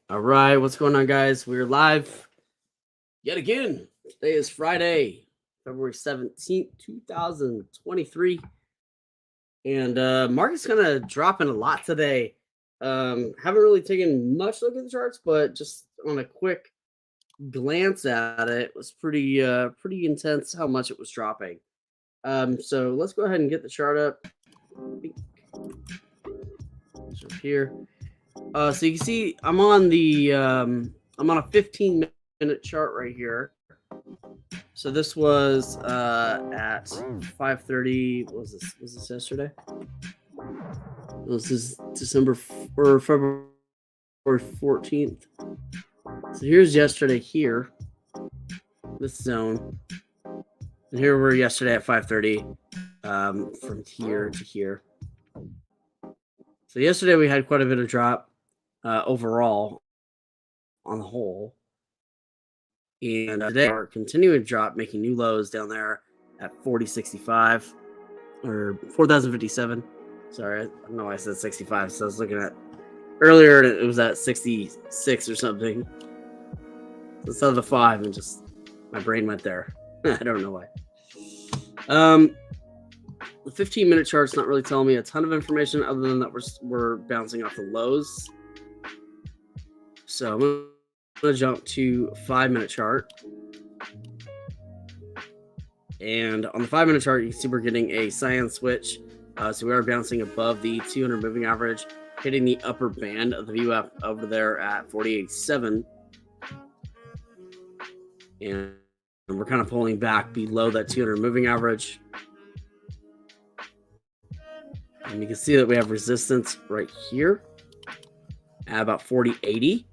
All right, what's going on, guys? We're live yet again. Today is Friday, February 17th, 2023. And market's gonna drop in a lot today. Haven't really taken much look at the charts, but just on a quick glance at it, was pretty intense how much it was dropping. So let's go ahead and get the chart up. It's up here. So you can see I'm on a 15-minute chart right here. So this was at 5:30. What was this? Was this yesterday? This is December or February 14th. So here's yesterday here, this zone, and here we were yesterday at 5:30. From here to here. So yesterday we had quite a bit of drop overall on the whole. And today are continuing to drop, making new lows down there at 4065 or 4057. Sorry, I don't know why I said 65. So I was looking at earlier, it was at 66 or something. So instead of the 5, and just my brain went there. I don't know why. The 15-minute chart's not really telling me a ton of information other than that we're bouncing off the lows. So I'm going to jump to 5-minute chart. And on the 5-minute chart, you can see we're getting a cyan switch. So we are bouncing above the 200 moving average, hitting the upper band of the VWAP over there at 48.7. And we're kind of pulling back below that 200 moving average. And you can see that we have resistance right here at about 40.80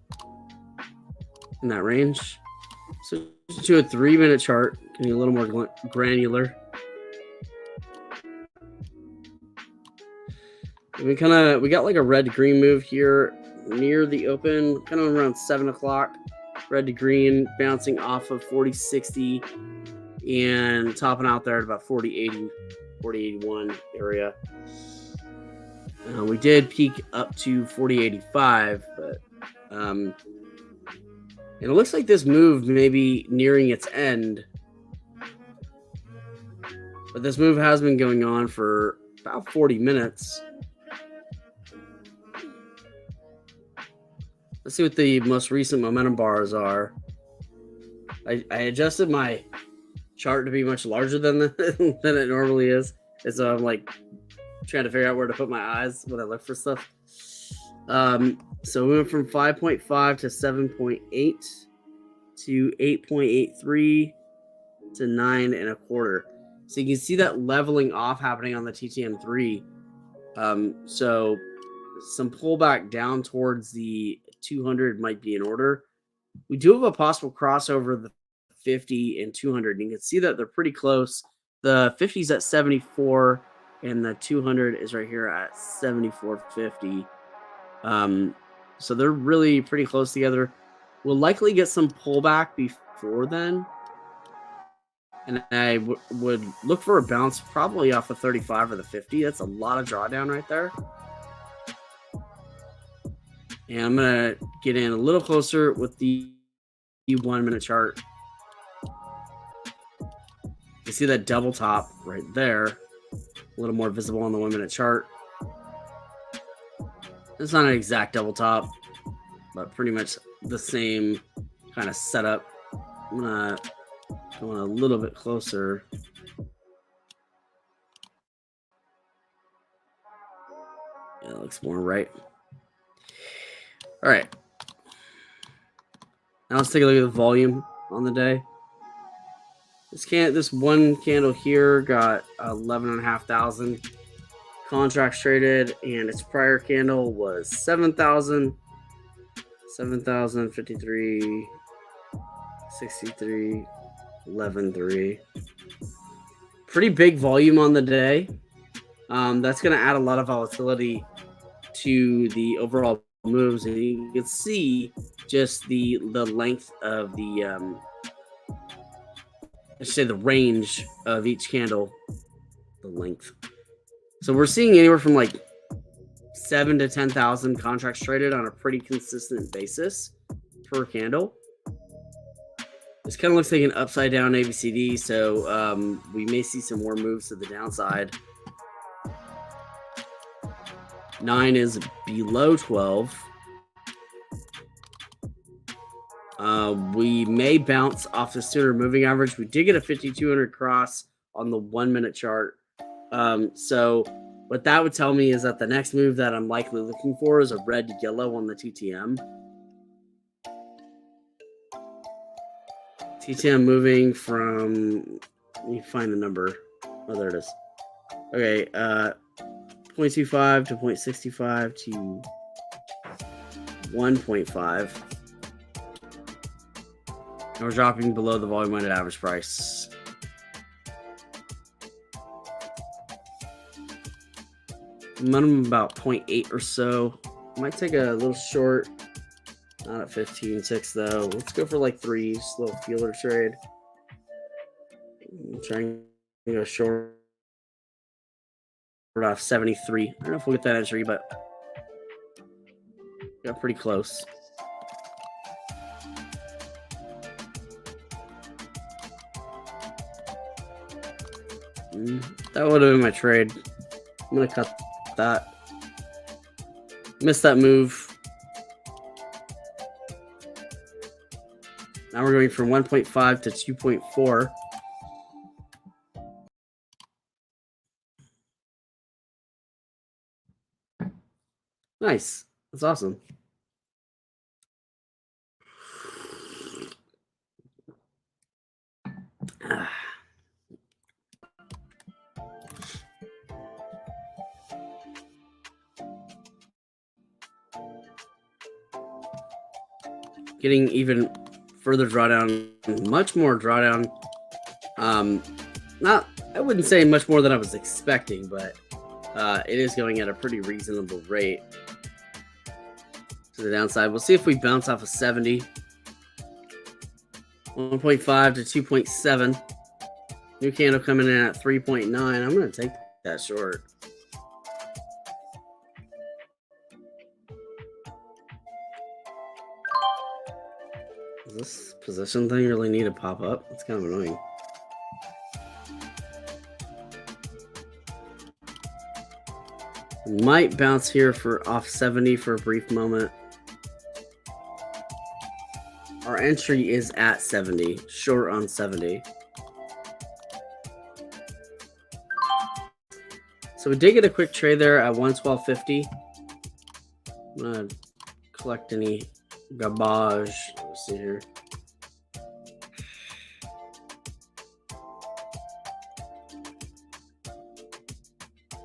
in that range. So to a 3-minute chart, getting a little more granular. And we got like a red to green move here near the open, kind of around 7 o'clock. Red to green, bouncing off of 40.60 and topping out there at about 40.80, 40.81 area. We did peak up to 40.85, but and it looks like this move may be nearing its end. But this move has been going on for about 40 minutes. Let's see what the most recent momentum bars are. I adjusted my chart to be much larger than it normally is. And so I'm like trying to figure out where to put my eyes when I look for stuff. So we went from 5.5 to 7.8 to 8.83 to 9.25. So you can see that leveling off happening on the TTM3. So some pullback down towards the 200 might be in order. We do have a possible crossover the 50 and 200. You can see that they're pretty close. The 50 is at 74 and the 200 is right here at 74.50. So they're really pretty close together. We'll likely get some pullback before then. And I would look for a bounce probably off the 35 or the 50. That's a lot of drawdown right there. And I'm going to get in a little closer with the 1-minute chart. You see that double top right there. A little more visible on the 1-minute chart. It's not an exact double top, but pretty much the same kind of setup. I'm going to go in a little bit closer. Yeah, it looks more right. All right. Now let's take a look at the volume on the day. This one candle here got 11,500 contracts traded, and its prior candle was 7,000, 7,053, 63, 11,3. Pretty big volume on the day. That's going to add a lot of volatility to the overall moves, and you can see just the length of the let's say the range of each candle, the length. So we're seeing anywhere from like 7 to 10,000 contracts traded on a pretty consistent basis per candle. This kind of looks like an upside down ABCD, so we may see some more moves to the downside. 9 is below 12. We may bounce off the sooner moving average. We did get a 5,200 cross on the 1 minute chart. So what that would tell me is that the next move that I'm likely looking for is a red yellow on the TTM. TTM moving from, let me find the number. Oh, there it is. Okay, 0.25 to 0.65 to 1.5. And we're dropping below the volume weighted average price. Minimum about 0.8 or so. Might take a little short. Not at 15.6 though. Let's go for like 3. Just a little feeler trade. I'm trying to go short off 73. I don't know if we'll get that entry, but got pretty close. That would have been my trade. I'm gonna cut that. Missed that move. Now we're going from 1.5 to 2.4. Nice. That's awesome. Getting even further drawdown, much more drawdown. I wouldn't say much more than I was expecting, but it is going at a pretty reasonable rate to the downside. We'll see if we bounce off of 70. 1.5 to 2.7. New candle coming in at 3.9. I'm going to take that short. Does this position thing really need to pop up? It's kind of annoying. Might bounce here for off 70 for a brief moment. Our entry is at 70, short on 70. So we did get a quick trade there at 112.50. I'm gonna collect any garbage. Let's see here.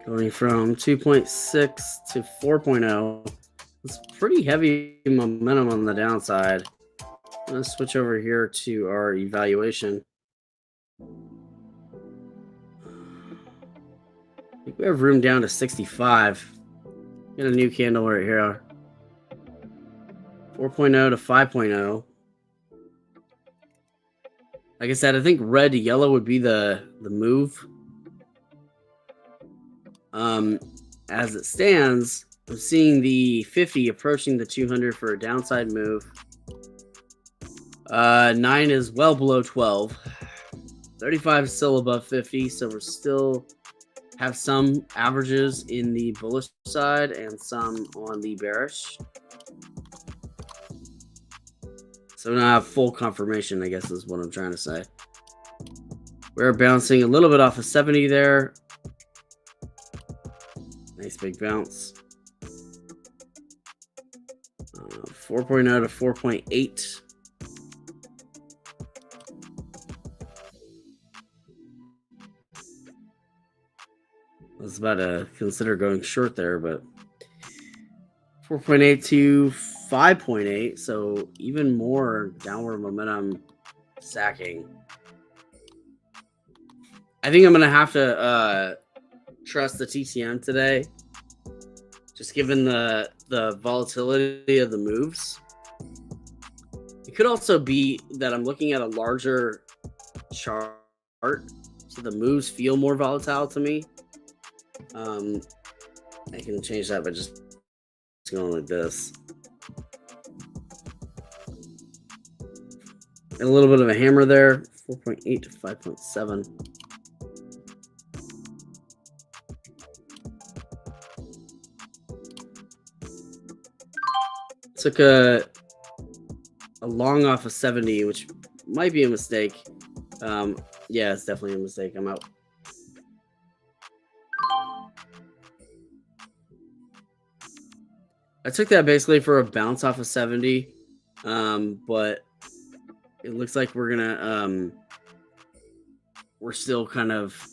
Going from 2.6 to 4.0. It's pretty heavy momentum on the downside. I'm going to switch over here to our evaluation. I think we have room down to 65. Get a new candle right here. 4.0 to 5.0. Like I said, I think red to yellow would be the move. As it stands, I'm seeing the 50 approaching the 200 for a downside move. 9 is well below 12. 35 is still above 50, so we're still have some averages in the bullish side and some on the bearish. So now I have full confirmation, I guess is what I'm trying to say. We're bouncing a little bit off of 70 there. Nice big bounce. 4.0 to 4.8. I was about to consider going short there, but 4.8 to 5.8, so even more downward momentum sacking. I think I'm going to have to trust the TTM today, just given the volatility of the moves. It could also be that I'm looking at a larger chart, so the moves feel more volatile to me. I can change that by just going like this. And a little bit of a hammer there, 4.8 to 5.7. Took a long off of 70, which might be a mistake. Yeah, it's definitely a mistake. I'm out. I took that basically for a bounce off of 70, but it looks like we're gonna we're still kind of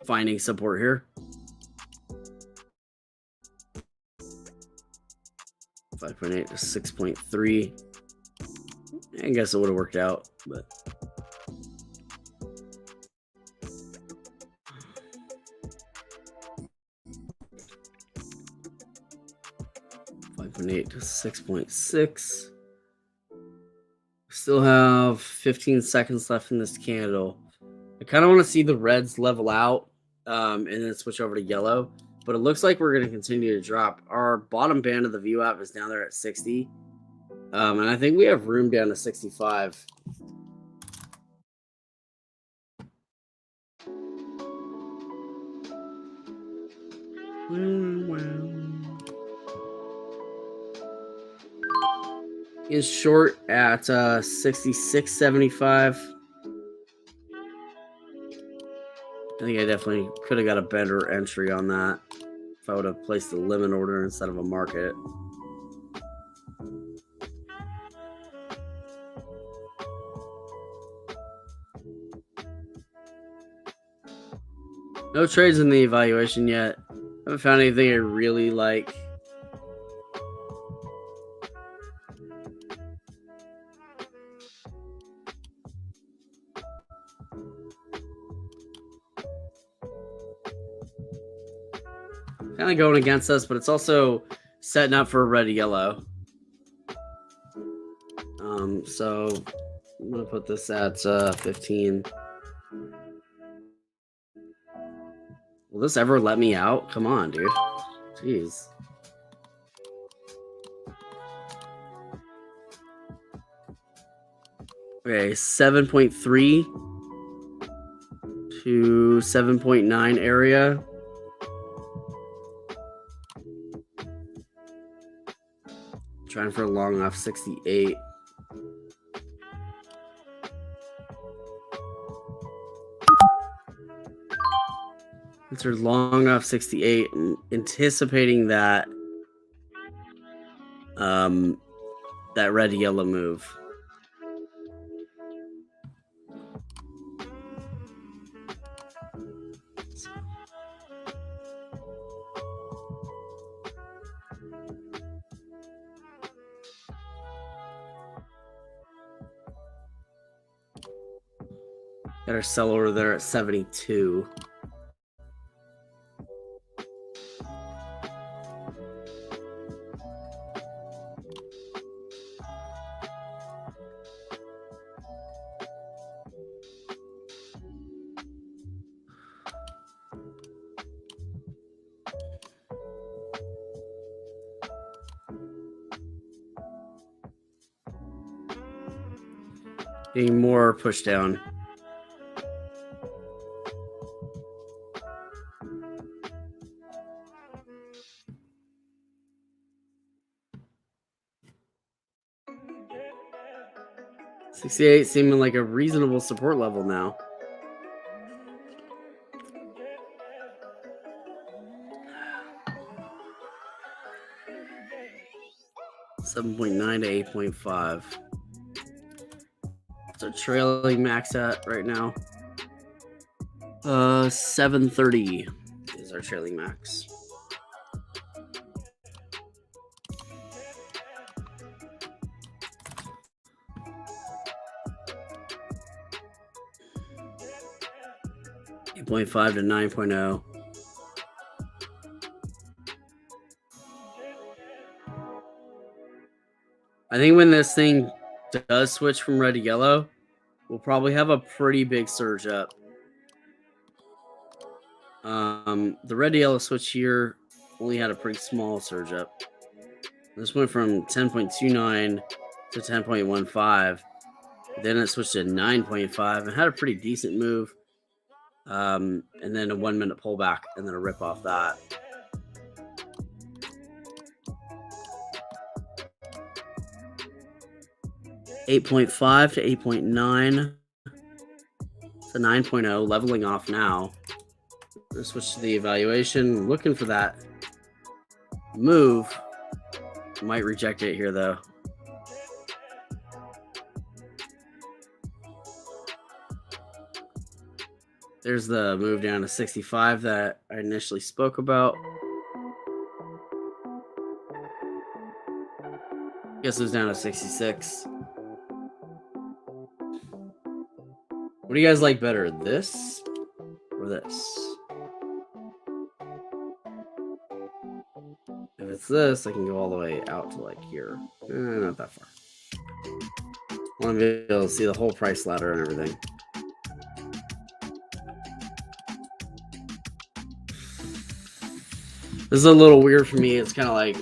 finding support here. 5.8 to 6.3. I guess it would have worked out, but 5.8 to 6.6. Still have 15 seconds left in this candle. I kind of want to see the reds level out and then switch over to yellow. But it looks like we're going to continue to drop. Our bottom band of the view app is down there at 60. And I think we have room down to 65. Is short at 66.75. I think I definitely could have got a better entry on that if I would have placed a limit order instead of a market. No trades in the evaluation yet. I haven't found anything I really like. Kind of going against us, but it's also setting up for a red yellow. So I'm gonna put this at 15. Will this ever let me out? Come on, dude. Jeez. Okay, 7.3 to 7.9 area. Trying for a long off 68. It's long off 68, anticipating that that red yellow move. Got our sell order there at 72. Getting more push down. $68 seeming like a reasonable support level now. $7.9 to 8.5. So trailing max at right now. 730 is our trailing max. .5 to 9.0. I think when this thing does switch from red to yellow, we'll probably have a pretty big surge up. The red to yellow switch here only had a pretty small surge up. This went from 10.29 to 10.15. Then it switched to 9.5 and had a pretty decent move. And then a 1 minute pullback and then a rip off that. $8.5 to 8.9 to 9.0, leveling off now. Let's switch to the evaluation. Looking for that move. Might reject it here though. There's the move down to 65 that I initially spoke about. Guess it was down to 66. What do you guys like better, this or this? If it's this, I can go all the way out to like here. Not that far. I want to be able to see the whole price ladder and everything. This is a little weird for me. It's kind of like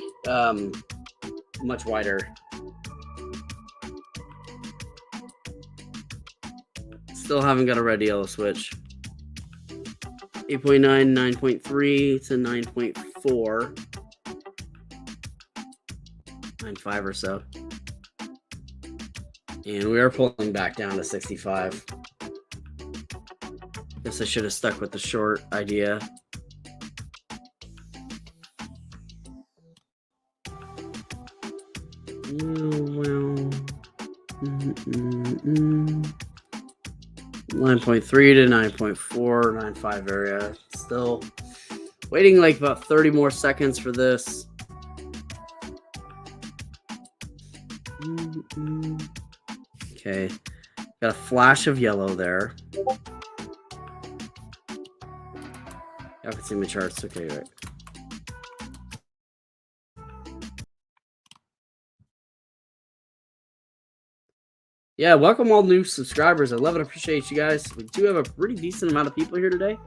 much wider. Still haven't got a red yellow switch. 8.9, 9.3 to 9.4. 9.5 or so. And we are pulling back down to 65. Guess I should have stuck with the short idea. Well. 9.3 to 9.4, 9.5 area. Still waiting like about 30 more seconds for this. Okay. Got a flash of yellow there. Y'all can see my charts. Okay, right. Yeah, welcome all new subscribers. I love and appreciate you guys. We do have a pretty decent amount of people here today.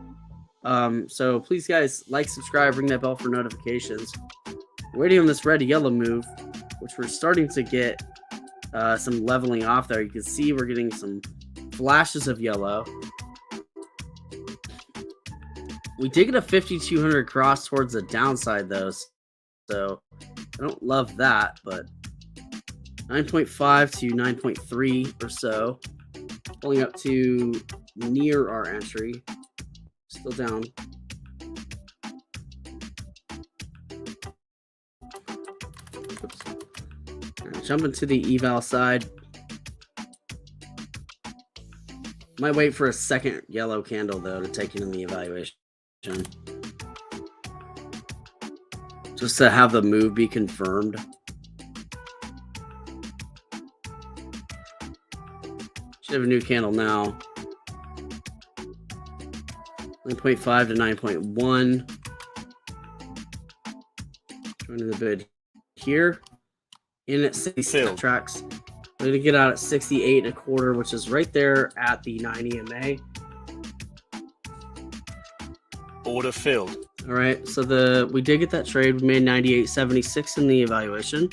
So please, guys, like, subscribe, ring that bell for notifications. Waiting on this red to yellow move, which we're starting to get some leveling off there. You can see we're getting some flashes of yellow. We did get a 5,200 cross towards the downside, though. So I don't love that, but 9.5 to 9.3 or so. Pulling up to near our entry. Still down. Oops. Right, jumping to the eval side. Might wait for a second yellow candle, though, to take it in the evaluation. Just to have the move be confirmed. Should have a new candle now. 9.5 to 9.1. Joining the bid here. In at 66 tracks. We're going to get out at 68 and a quarter, which is right there at the 9 EMA. Order filled. All right, so we did get that trade. We made 98.76 in the evaluation.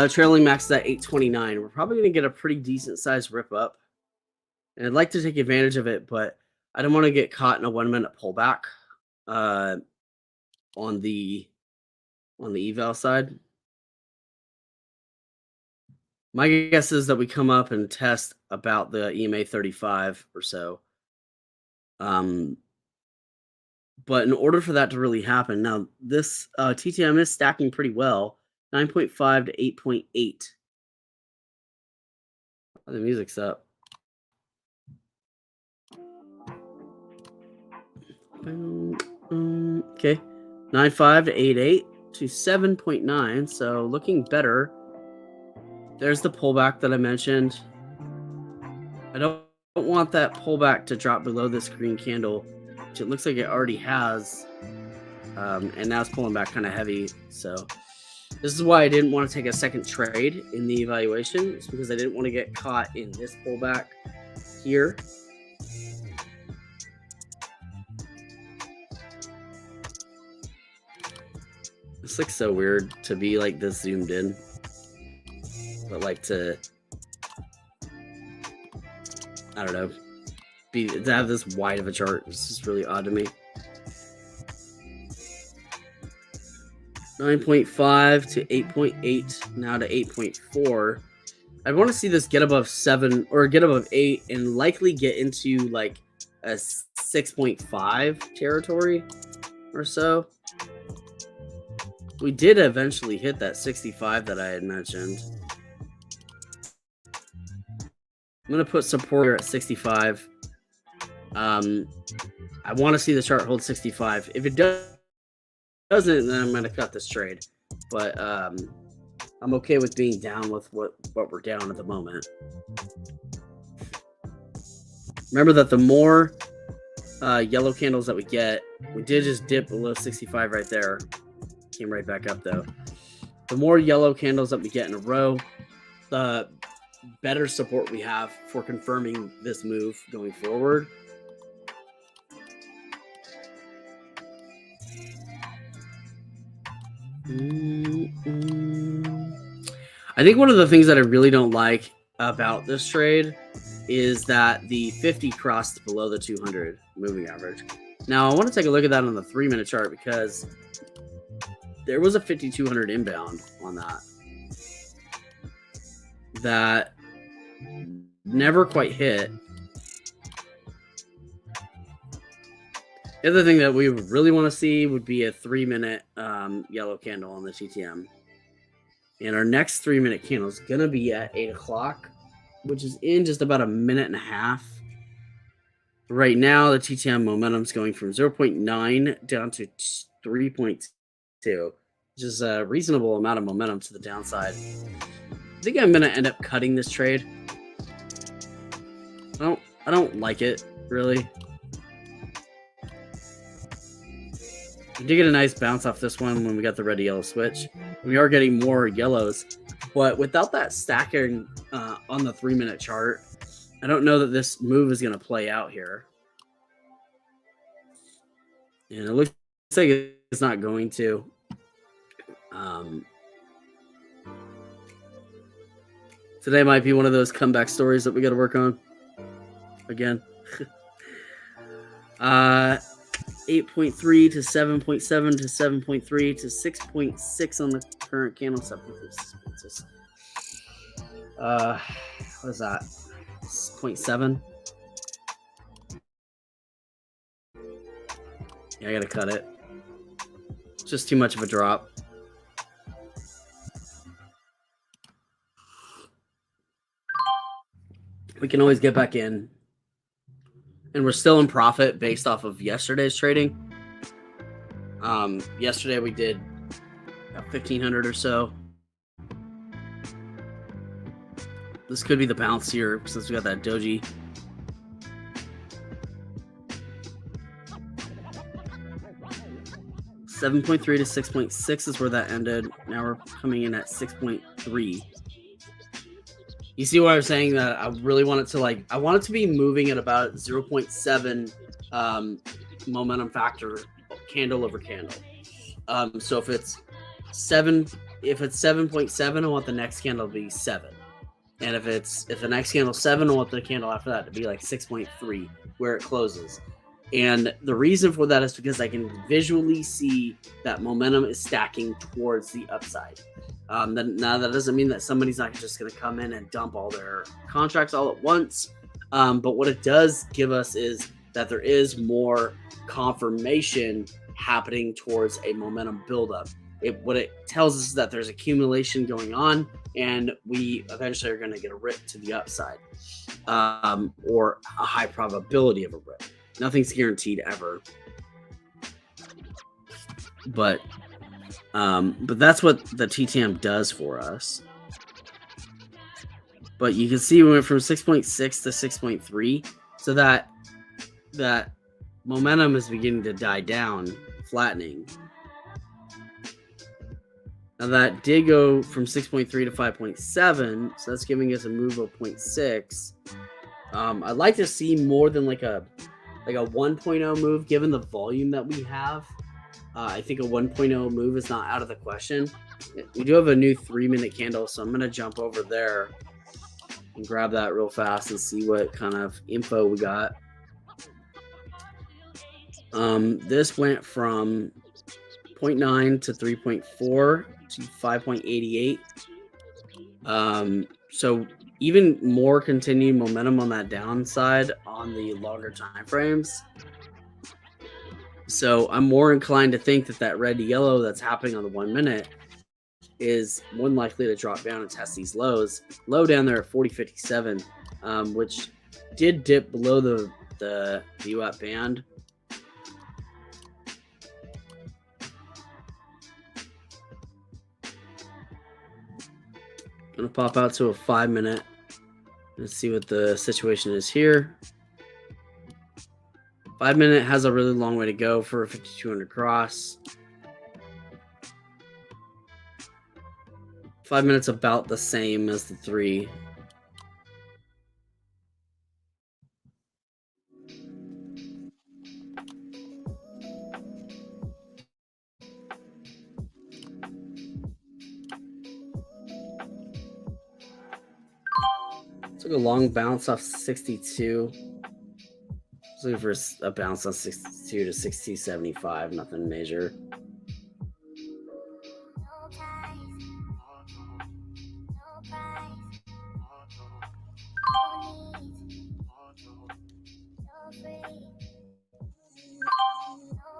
Trailing max is at 829. We're probably going to get a pretty decent sized rip up. And I'd like to take advantage of it, but I don't want to get caught in a 1 minute pullback on the eval side. My guess is that we come up and test about the EMA 35 or so. But in order for that to really happen, now this TTM is stacking pretty well. 9.5 to 8.8. Oh, the music's up. Okay. 9.5 to 8.8 to 7.9. So looking better. There's the pullback that I mentioned. I don't want that pullback to drop below this green candle, which it looks like it already has. And now it's pulling back kind of heavy. So this is why I didn't want to take a second trade in the evaluation. It's because I didn't want to get caught in this pullback here. This looks so weird to be like this zoomed in, but like to, I don't know, to have this wide of a chart. This is really odd to me. 9.5 to 8.8, now to 8.4. I want to see this get above 7 or get above 8 and likely get into like a 6.5 territory or so. We did eventually hit that 65 that I had mentioned. I'm going to put support here at 65. I want to see the chart hold 65. If it doesn't, then I'm going to cut this trade. But I'm okay with being down with what we're down at the moment. Remember that the more yellow candles that we get, we did just dip below 65 right there. Came right back up though. The more yellow candles that we get in a row, the better support we have for confirming this move going forward. I think one of the things that I really don't like about this trade is that the 50 crossed below the 200 moving average. Now I want to take a look at that on the 3-minute chart because there was a 5200 inbound on that never quite hit. The other thing that we would really want to see would be a 3-minute yellow candle on the TTM. And our next 3-minute candle is going to be at 8 o'clock, which is in just about a minute and a half. Right now, the TTM momentum is going from 0.9 down to 3.2, which is a reasonable amount of momentum to the downside. I think I'm going to end up cutting this trade. I don't like it, really. We did get a nice bounce off this one when we got the red yellow switch. We are getting more yellows, but without that stacking on the 3-minute chart, I don't know that this move is going to play out here. And it looks like it's not going to. Today might be one of those comeback stories that we got to work on again. 8.3 to 7.7 to 7.3 to 6.6 on the current candle. 7.6. What is that? 0.7. Yeah, I gotta cut it. It's just too much of a drop. We can always get back in. And we're still in profit based off of yesterday's trading. Yesterday we did about 1,500 or so. This could be the bounce here since we got that doji. $7.3 to 6.6 is where that ended. Now we're coming in at 6.3. You see why I was saying that I really want it to I want it to be moving at about 0.7 momentum factor candle over candle. So if it's 7.7, I want the next candle to be 7. And if the next candle 7, I want the candle after that to be like 6.3 where it closes. And the reason for that is because I can visually see that momentum is stacking towards the upside. Now that doesn't mean that somebody's not just going to come in and dump all their contracts all at once. But what it does give us is that there is more confirmation happening towards a momentum buildup. What it tells us is that there's accumulation going on, and we eventually are going to get a rip to the upside, or a high probability of a rip. Nothing's guaranteed ever, but that's what the TTM does for us. But you can see we went from 6.6 to 6.3, so that momentum is beginning to die down, flattening. Now that did go from 6.3 to 5.7, so that's giving us a move of 0.6. I'd like to see more than like a 1.0 move, given the volume that we have. I think a 1.0 move is not out of the question. We do have a new 3-minute candle, so I'm going to jump over there and grab that real fast and see what kind of info we got. This went from 0.9 to 3.4 to 5.88. So even more continued momentum on that downside on the longer time frames. So I'm more inclined to think that red to yellow that's happening on the 1 minute is more than likely to drop down and test these lows. Low down there at 40.57, which did dip below the VWAP band. Gonna pop out to a 5 minute. Let's see what the situation is here. 5 minute has a really long way to go for a 5200 cross. 5 minutes about the same as the 3. Took a long bounce off 62. I was looking for a bounce on 62 to 60.75. Nothing major.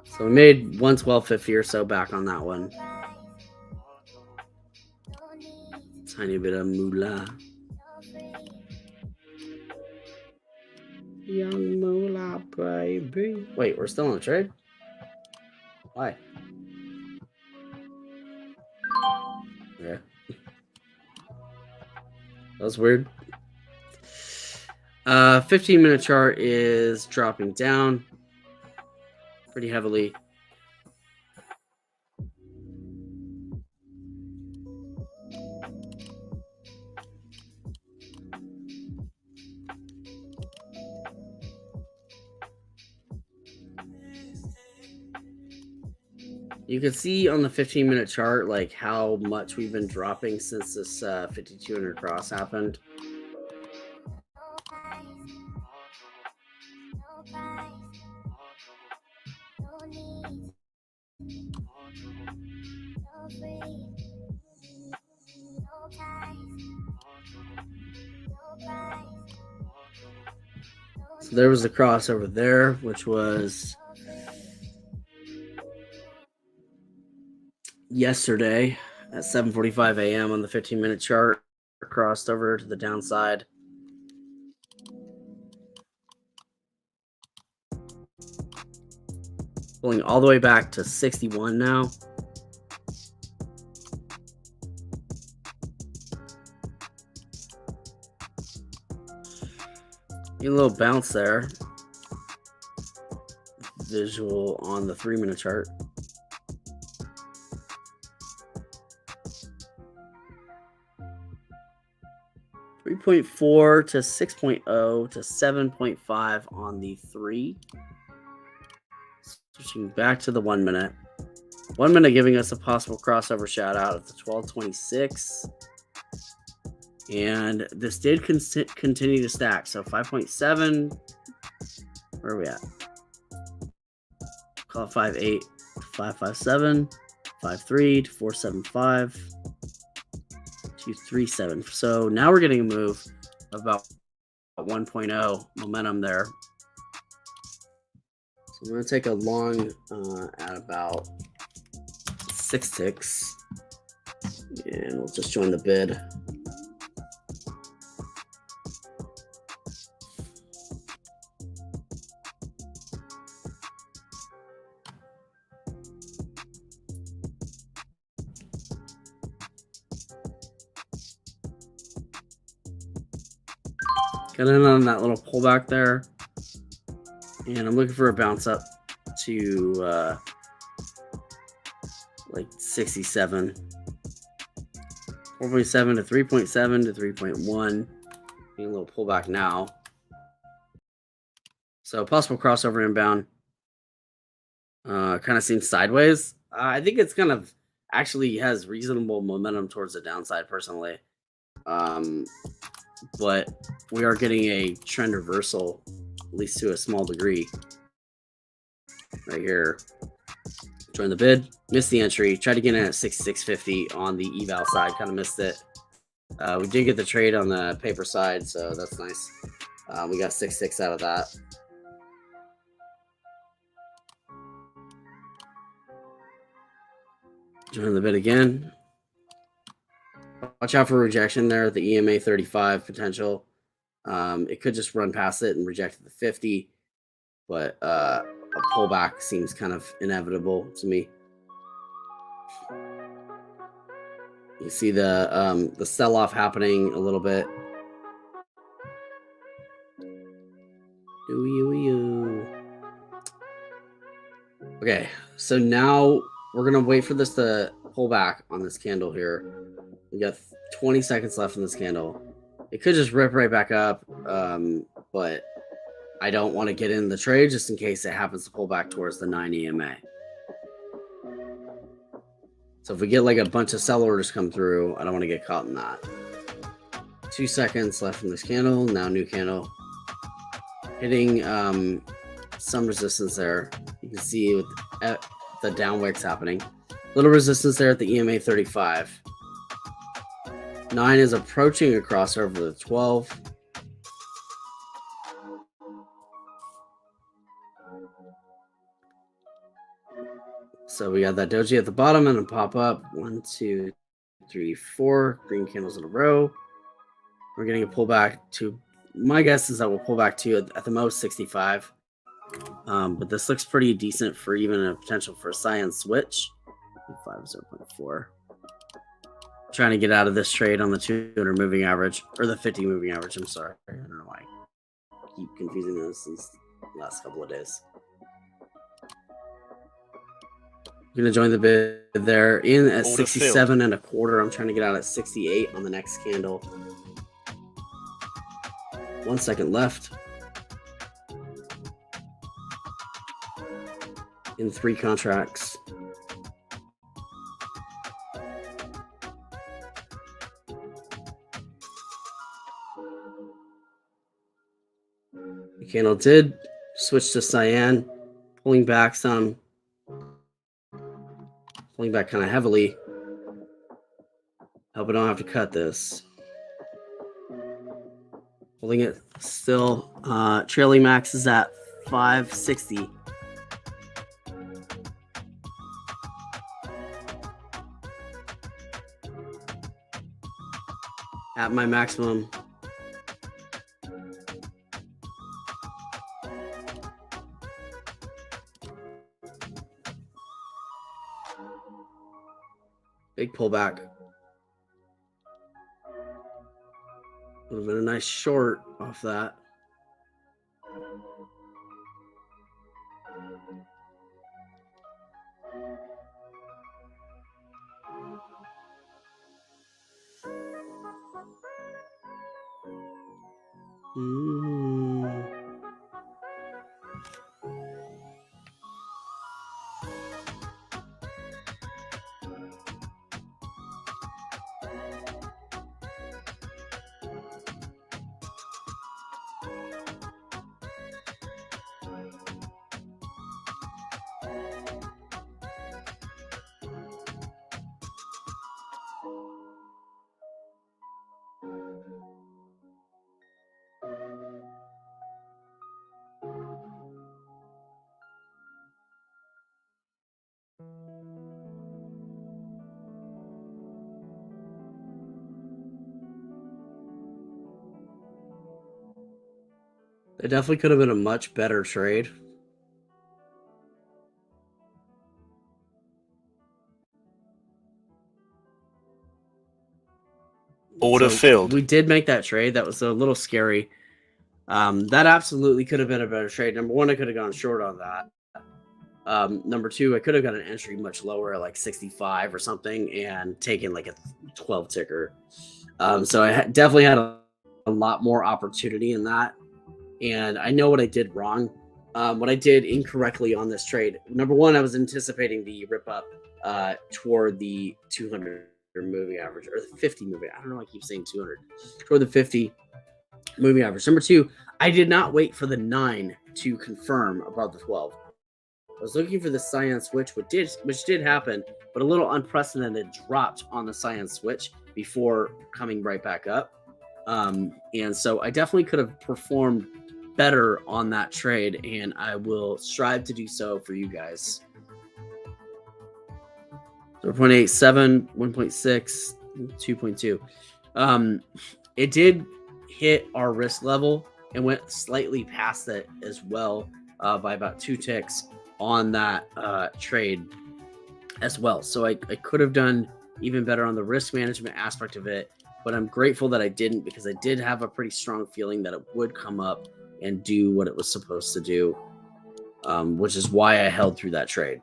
So we made 112.50 or so back on that one. Tiny bit of moolah. Young moolah, baby. Wait, we're still on the trade? Why? Okay. That was weird. 15-minute chart is dropping down pretty heavily. You can see on the 15-minute chart like how much we've been dropping since this 5200 cross happened. So there was a cross over there, which was yesterday at 7:45 a.m. on the 15-minute chart, crossed over to the downside. Pulling all the way back to 61 now. A little bounce there. Visual on the 3-minute chart. .4 to 6.0 to 7.5 on the 3. Switching back to the 1 minute. 1 minute giving us a possible crossover shout out at the 12.26. And this did continue to stack. So 5.7. Where are we at? Call it 5.8 to 5.57. 5.3 to 4.75. 2.37. So now we're getting a move of about 1.0 momentum there. So I'm going to take a long at about 6 ticks. And we'll just join the bid. Got in on that little pullback there. And I'm looking for a bounce up to like 67. 4.7 to 3.7 to 3.1. A little pullback now. So possible crossover inbound. kind of seems sideways. I think it's kind of actually has reasonable momentum towards the downside personally. Um, but we are getting a trend reversal, at least to a small degree. Right here, join the bid, missed the entry, tried to get in at 6,650 on the eval side, kind of missed it. We did get the trade on the paper side, so that's nice. We got 6.6 out of that. Join the bid again. Watch out for rejection there at the EMA 35 potential. It could just run past it and reject at the 50, but a pullback seems kind of inevitable to me. You see the sell-off happening a little bit. Okay, so now we're gonna wait for this to pull back on this candle here. We got 20 seconds left in this candle. It could just rip right back up, but I don't want to get in the trade just in case it happens to pull back towards the 9 EMA. So if we get like a bunch of sell orders come through, I don't want to get caught in that. 2 seconds left in this candle. Now new candle. Hitting some resistance there. You can see with the down wicks happening. Little resistance there at the EMA 35. 9 is approaching a crossover to 12. So we got that doji at the bottom and a pop up. 1, 2, 3, 4 green candles in a row. We're getting a pullback to, my guess is that we'll pull back to at the most 65. But this looks pretty decent for even a potential for a cyan switch. 5 0.4. Trying to get out of this trade on the 200 moving average, or the 50 moving average. I'm sorry. I don't know why I keep confusing this these last couple of days. I'm gonna join the bid there in at 67 and a quarter. I'm trying to get out at 68 on the next candle. 1 second left. In 3 contracts. The candle did switch to cyan, pulling back some. Pulling back kind of heavily. Hope I don't have to cut this. Holding it still. Trailing max is at 560. At my maximum. Big pullback. Would have been a nice short off that. It definitely could have been a much better trade. Order filled. We did make that trade. That was a little scary. That absolutely could have been a better trade. Number one, I could have gone short on that. Number two, I could have got an entry much lower, like 65 or something, and taken like a 12 ticker. So I definitely had a lot more opportunity in that. And I know what I did wrong. what I did incorrectly on this trade. Number one, I was anticipating the rip up toward the 200 moving average or the 50 moving. I don't know why I keep saying 200 toward the 50 moving average. Number two, I did not wait for the 9 to confirm above the 12. I was looking for the cyan switch, which did happen, but a little unprecedented dropped on the cyan switch before coming right back up. And so I definitely could have performed better on that trade, and I will strive to do so for you guys. 0.87, 1.6, 2.2. It did hit our risk level and went slightly past it as well by about 2 ticks on that trade as well. So I could have done even better on the risk management aspect of it, but I'm grateful that I didn't, because I did have a pretty strong feeling that it would come up and do what it was supposed to do, which is why I held through that trade.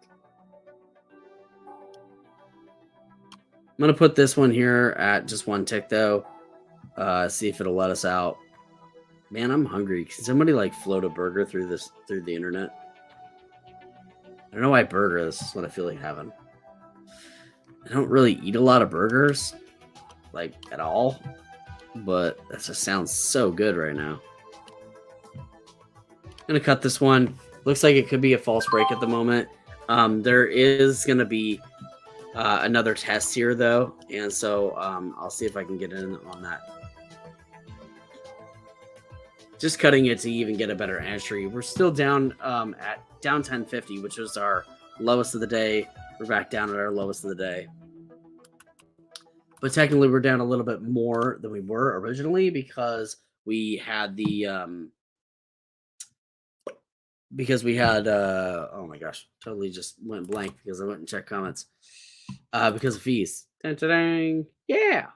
I'm going to put this one here at just 1 tick though. See if it'll let us out. Man, I'm hungry. Can somebody like float a burger through the internet? I don't know why burger. This is what I feel like having. I don't really eat a lot of burgers, like at all, but that just sounds so good right now. I'm gonna cut this one. Looks like it could be a false break at the moment. There is gonna be another test here though, and so I'll see if I can get in on that. Just cutting it to even get a better entry. We're still down at down 1050, which was our lowest of the day. We're back down at our lowest of the day. But technically, we're down a little bit more than we were originally because we had the oh my gosh, totally just went blank because I went and checked comments because of fees. Dang, yeah.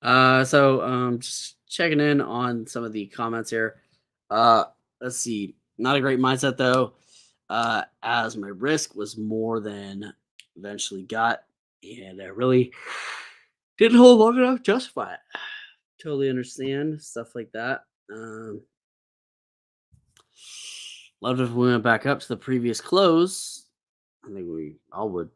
So just checking in on some of the comments here. Let's see. Not a great mindset though, as my risk was more than eventually got, and I really didn't hold long enough to justify it. Totally understand stuff like that. Loved if we went back up to the previous close. I think we all would.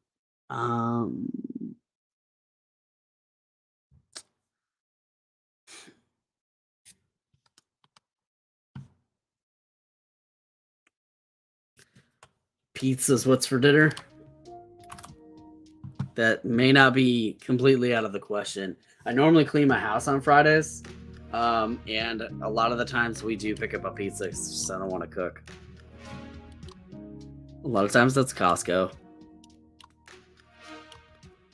Pizza's what's for dinner? That may not be completely out of the question. I normally clean my house on Fridays, and a lot of the times we do pick up a pizza because I don't want to cook. A lot of times that's Costco.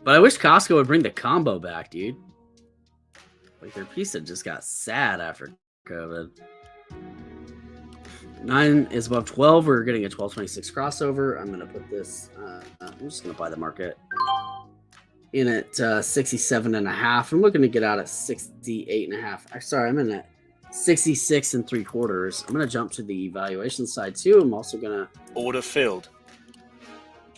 But I wish Costco would bring the combo back, dude. Like their pizza just got sad after COVID. 9 is above 12. We're getting a 1226 crossover. I'm going to put this, I'm just going to buy the market in at 67.5. I'm looking to get out at 68.5. Sorry, I'm in at 66 3/4. I'm going to jump to the evaluation side too. I'm also going to Order filled.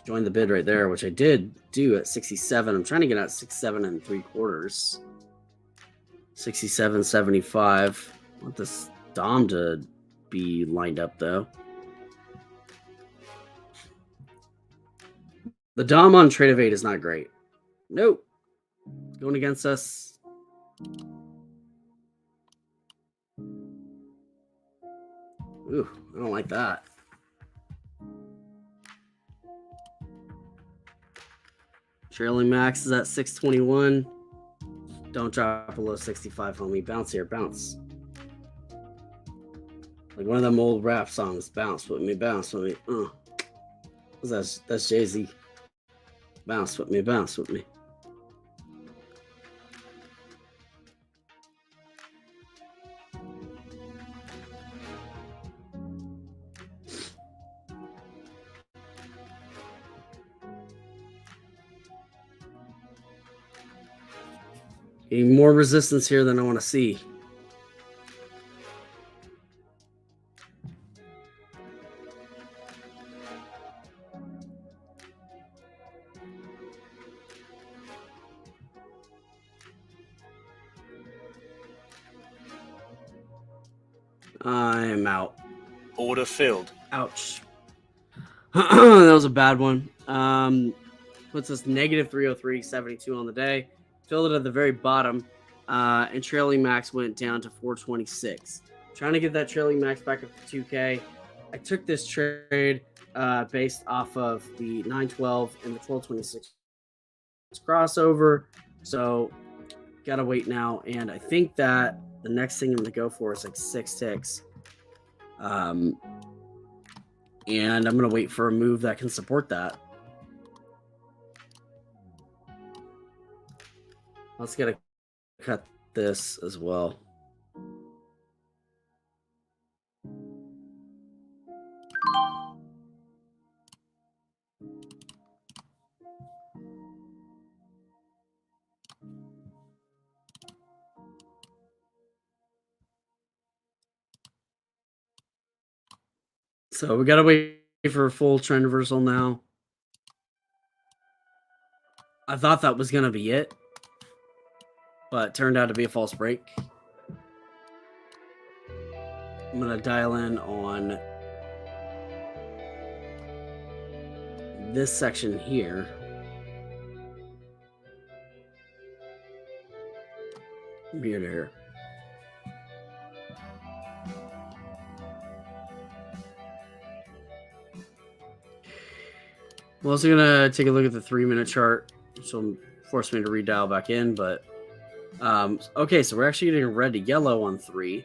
join the bid right there, which I did do at 67. I'm trying to get out 67 3/4. 67.75. I want this Dom to be lined up though. The Dom on Trade of 8 is not great. Nope. Going against us. Ooh, I don't like that. Trailing max is at 621. Don't drop below 65, homie. Bounce here, bounce. Like one of them old rap songs. Bounce with me, bounce with me. That's Jay-Z. Bounce with me, bounce with me. Getting more resistance here than I want to see. I'm out. Order filled. Ouch. That was a bad one. Puts us negative 303.72 on the day. Filled it at the very bottom. And trailing max went down to 426. Trying to get that trailing max back up to 2K. I took this trade based off of the 912 and the 1226 crossover. So gotta wait now. And I think that the next thing I'm gonna go for is like 6 ticks. And I'm gonna wait for a move that can support that. Let's get a cut this as well. So we gotta wait for a full trend reversal now. I thought that was gonna be it, but it turned out to be a false break. I'm gonna dial in on this section here. From here to here. I'm also gonna take a look at the 3-minute chart, which will force me to redial back in. But okay, so we're actually getting red to yellow on 3.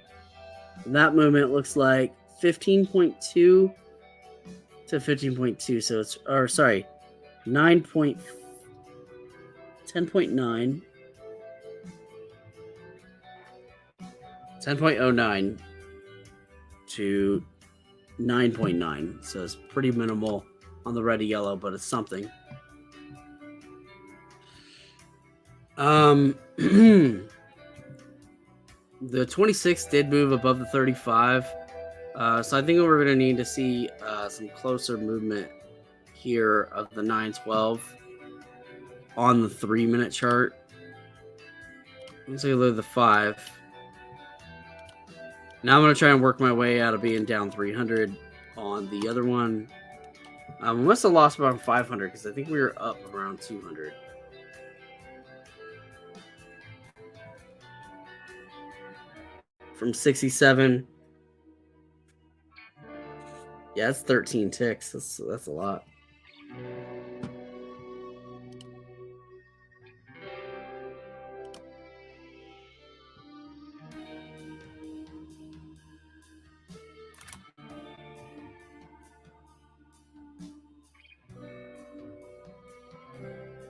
And that movement looks like 15.2 to 15.2. So it's 10.9 10.09 to 9.9. So it's pretty minimal on the red to yellow, but it's something. The 26 did move above the 35. So I think we're going to need to see some closer movement here of the 912 on the 3-minute chart. Let's take a look at the 5. Now I'm going to try and work my way out of being down 300 on the other one. We must have lost around 500 because I think we were up around 200. From 67. Yeah, that's 13 ticks. That's a lot.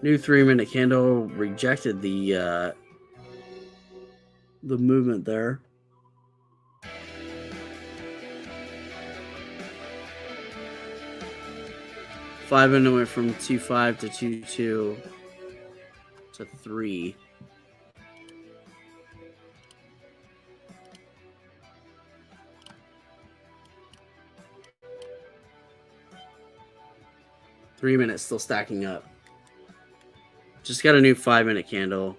New 3-minute candle rejected the movement there. Five-minute went from 2.5 to 2.2 to 3. Three minutes still stacking up. Just got a new 5-minute candle.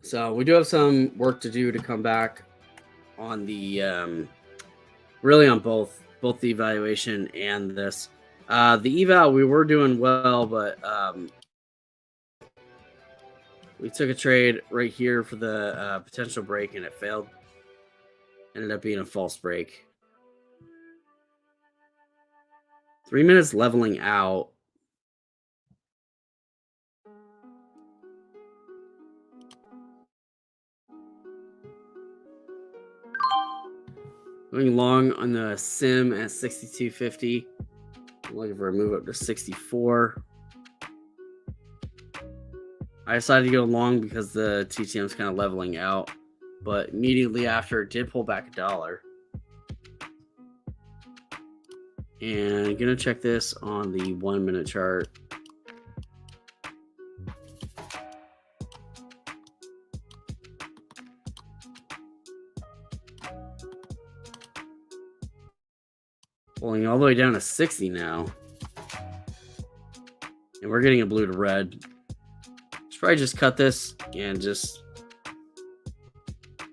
So we do have some work to do to come back on the really on both the evaluation and this. The eval we were doing well, but we took a trade right here for the potential break and it failed. Ended up being a false break. 3 minutes leveling out. Going long on the sim at 62.50. I'm looking for a move up to 64. I decided to go long because the TTM is kind of leveling out, but immediately after it did pull back $1. And gonna check this on the 1-minute chart. Pulling all the way down to 60 now. And we're getting a blue to red. Should probably just cut this and just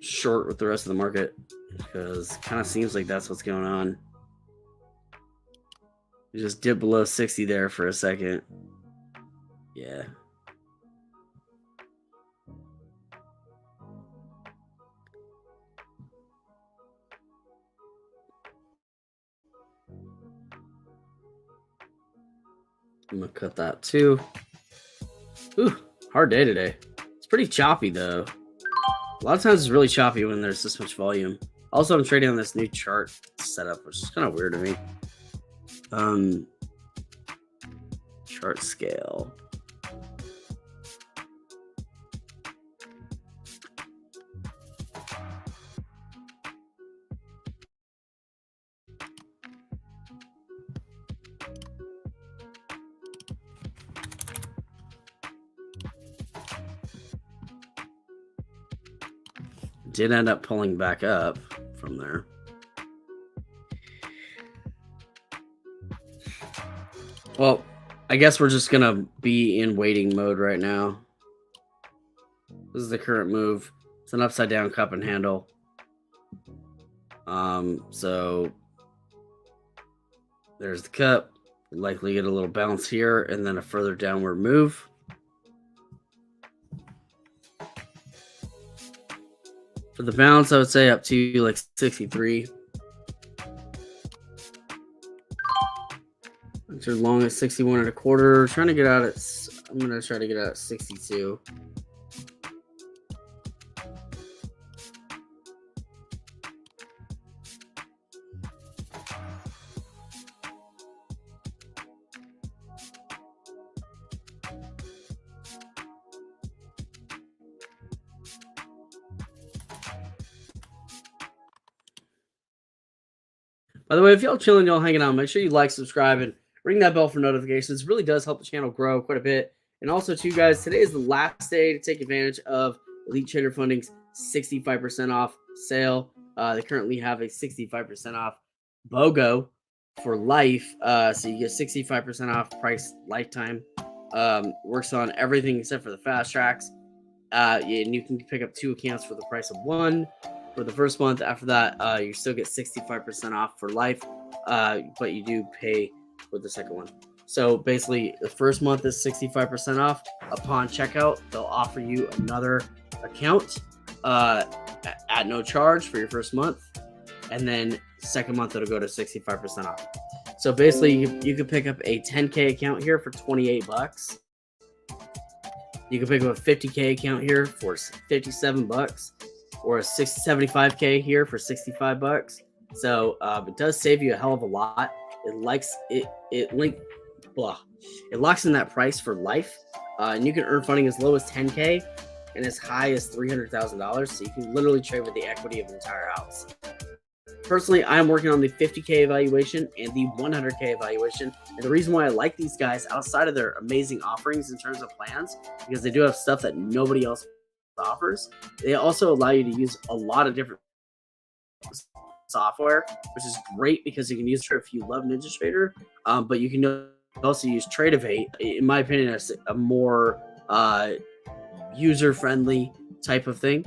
short with the rest of the market, because it kind of seems like that's what's going on. You just dip below 60 there for a second. Yeah. I'm gonna cut that too. Ooh, hard day today. It's pretty choppy though. A lot of times it's really choppy when there's this much volume. Also, I'm trading on this new chart setup, which is kind of weird to me. Chart scale. Did end up pulling back up from there. Well, I guess we're just gonna be in waiting mode right now. This is the current move. It's an upside down cup and handle. So there's the cup. We'll likely get a little bounce here and then a further downward move. For the bounce, I would say up to like 63. As long as 61 and a quarter. Trying to get out at, I'm gonna try to get out at 62. By the way, if y'all chilling, y'all hanging out, make sure you like, subscribe, and ring that bell for notifications. It really does help the channel grow quite a bit. And also, too, guys, today is the last day to take advantage of Elite Trader Funding's 65% off sale. They currently have a 65% off BOGO for life. So you get 65% off price lifetime. Works on everything except for the fast tracks. And you can pick up 2 accounts for the price of 1 for the first month. After that, you still get 65% off for life, but you do pay for the second one. So basically, the first month is 65% off. Upon checkout, they'll offer you another account at no charge for your first month, and then second month it'll go to 65% off. So basically, you could pick up a 10K account here for $28. You can pick up a 50K account here for $57, or a 75K here for $65. So it does save you a hell of a lot. It locks in that price for life, and you can earn funding as low as 10K and as high as $300,000. So you can literally trade with the equity of an entire house. Personally, I'm working on the 50K evaluation and the 100K evaluation. And the reason why I like these guys, outside of their amazing offerings in terms of plans, because they do have stuff that nobody else offers, they also allow you to use a lot of different software, which is great because you can use it if you love Ninja Trader, but you can also use Tradeovate. In my opinion, as a more user-friendly type of thing.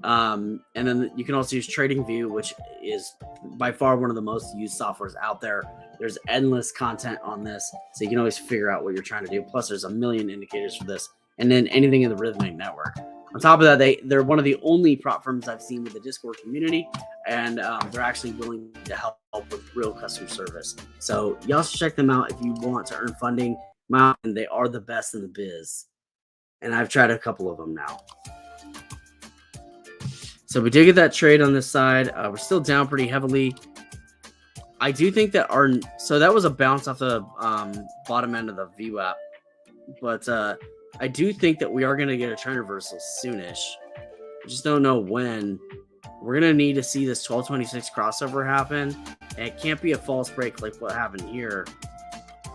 And then you can also use TradingView, which is by far one of the most used softwares out there. There's endless content on this, so you can always figure out what you're trying to do. Plus, there's a million indicators for this, and then anything in the Rhythmic network. On top of that, they're one of the only prop firms I've seen with the Discord community, and they're actually willing to help with real customer service. So y'all should check them out if you want to earn funding. And they are the best in the biz, and I've tried a couple of them now. So we did get that trade on this side. We're still down pretty heavily. I do think that so that was a bounce off the bottom end of the VWAP, but I do think that we are going to get a trend reversal soonish. I just don't know when. We're going to need to see this 1226 crossover happen, and it can't be a false break like what happened here.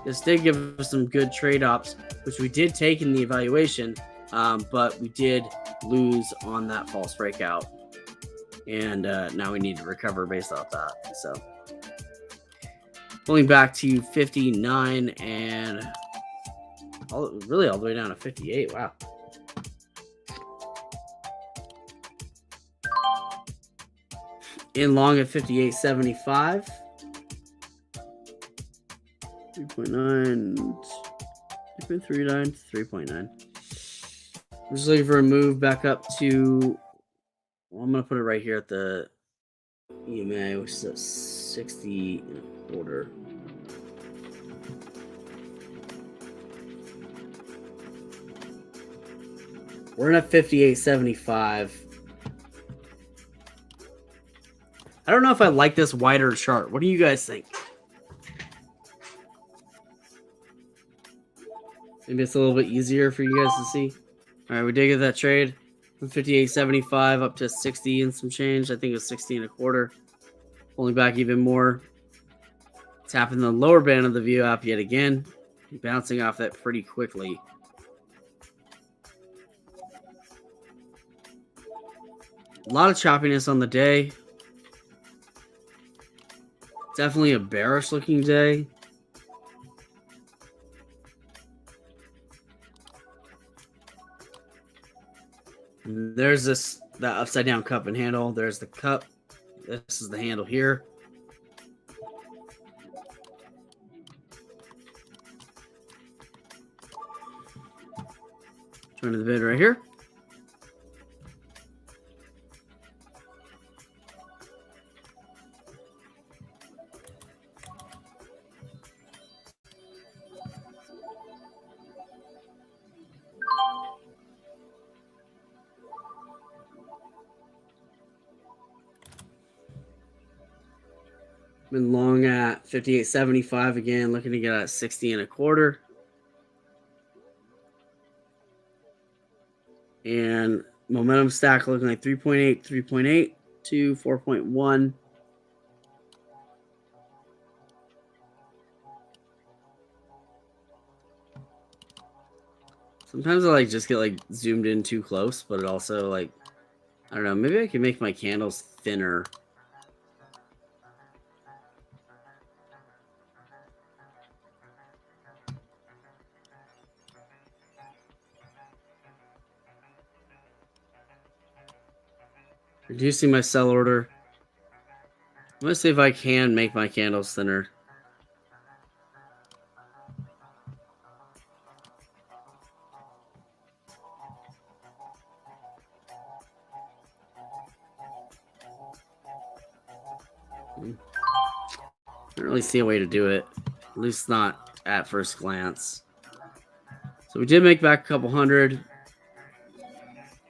This did give us some good trade ops, which we did take in the evaluation, but we did lose on that false breakout. And now we need to recover based off that. So pulling back to 59 and really all the way down to 58. Wow. In long at 58.75. 3.9, 3.39, 3.9. I'm just looking for a move back up to, well, I'm going to put it right here at the EMA, which is at 60 and a quarter. We're in at 58.75. I don't know if I like this wider chart. What do you guys think? Maybe it's a little bit easier for you guys to see. All right, we did get that trade from 58.75 up to 60 and some change. I think it was 60 and a quarter. Pulling back even more. Tapping the lower band of the view app yet again. Bouncing off that pretty quickly. A lot of choppiness on the day. Definitely a bearish looking day. There's that upside down cup and handle. There's the cup. This is the handle here. Join the bid right here. Been long at 58.75 again, looking to get at 60 and a quarter. And momentum stack looking like 3.8, 3.8 to 4.1. Sometimes I just get zoomed in too close, but it also I don't know, maybe I can make my candles thinner. Reducing my sell order. I'm going to see if I can make my candles thinner. I don't really see a way to do it. At least not at first glance. So we did make back a couple hundred.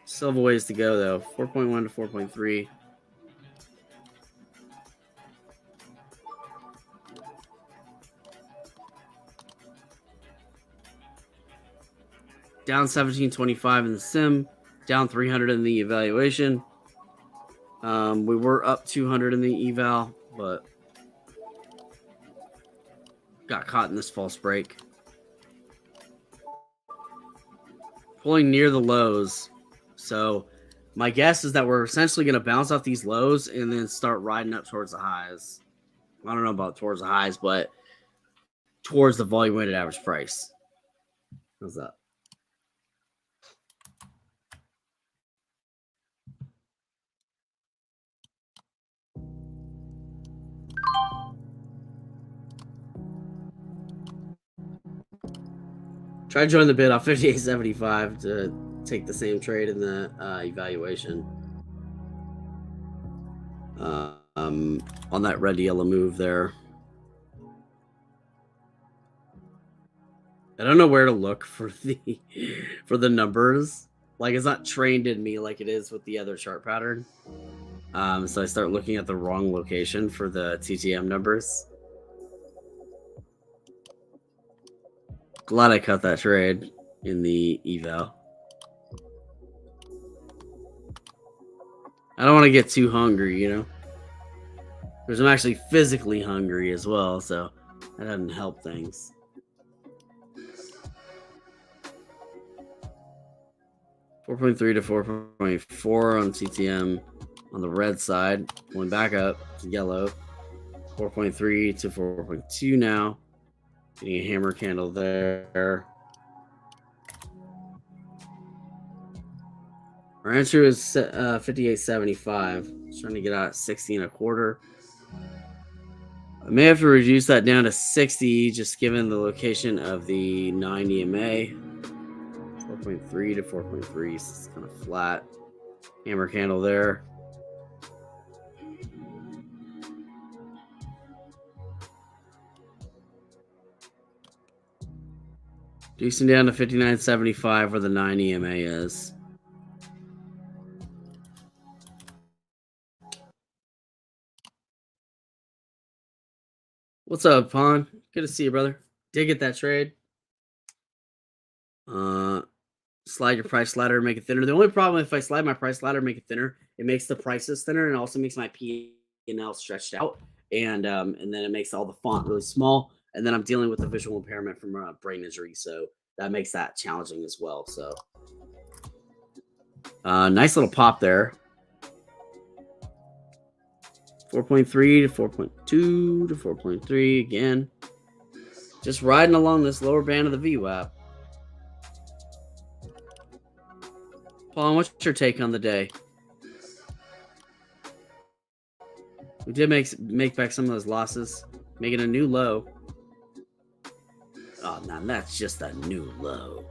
Still have a ways to go, though. 4.1 to 4.3. Down 1725 in the sim. Down 300 in the evaluation. We were up 200 in the eval, but got caught in this false break. Pulling near the lows. So my guess is that we're essentially going to bounce off these lows and then start riding up towards the highs. I don't know about towards the highs, but towards the volume weighted average price. How's that? Try to join the bid off 58.75 to take the same trade in the evaluation. On that red yellow move there. I don't know where to look for the numbers. It's not trained in me like it is with the other chart pattern. So I start looking at the wrong location for the TTM numbers. Glad I cut that trade in the eval. I don't want to get too hungry, because I'm actually physically hungry as well, so that doesn't help things. $4.3 to 4.4 on CTM on the red side, going back up to yellow. 4.3 to 4.2 now. Getting a hammer candle there. Our entry is 58.75. Trying to get out at 60 and a quarter. I may have to reduce that down to 60 just given the location of the 9 EMA. 4.3 to 4.3. So it's kind of flat. Hammer candle there. Reducing down to 59.75 where the 9 EMA is. What's up, Pon? Good to see you, brother. Did get that trade. Slide your price ladder, make it thinner. The only problem if I slide my price ladder, make it thinner, it makes the prices thinner and it also makes my P&L stretched out, and then it makes all the font really small. And then I'm dealing with the visual impairment from brain injury, so that makes that challenging as well. So, nice little pop there. 4.3 to 4.2 to 4.3 again. Just riding along this lower band of the VWAP. Paul, what's your take on the day? We did make back some of those losses, making a new low. Oh, man, that's just a new low.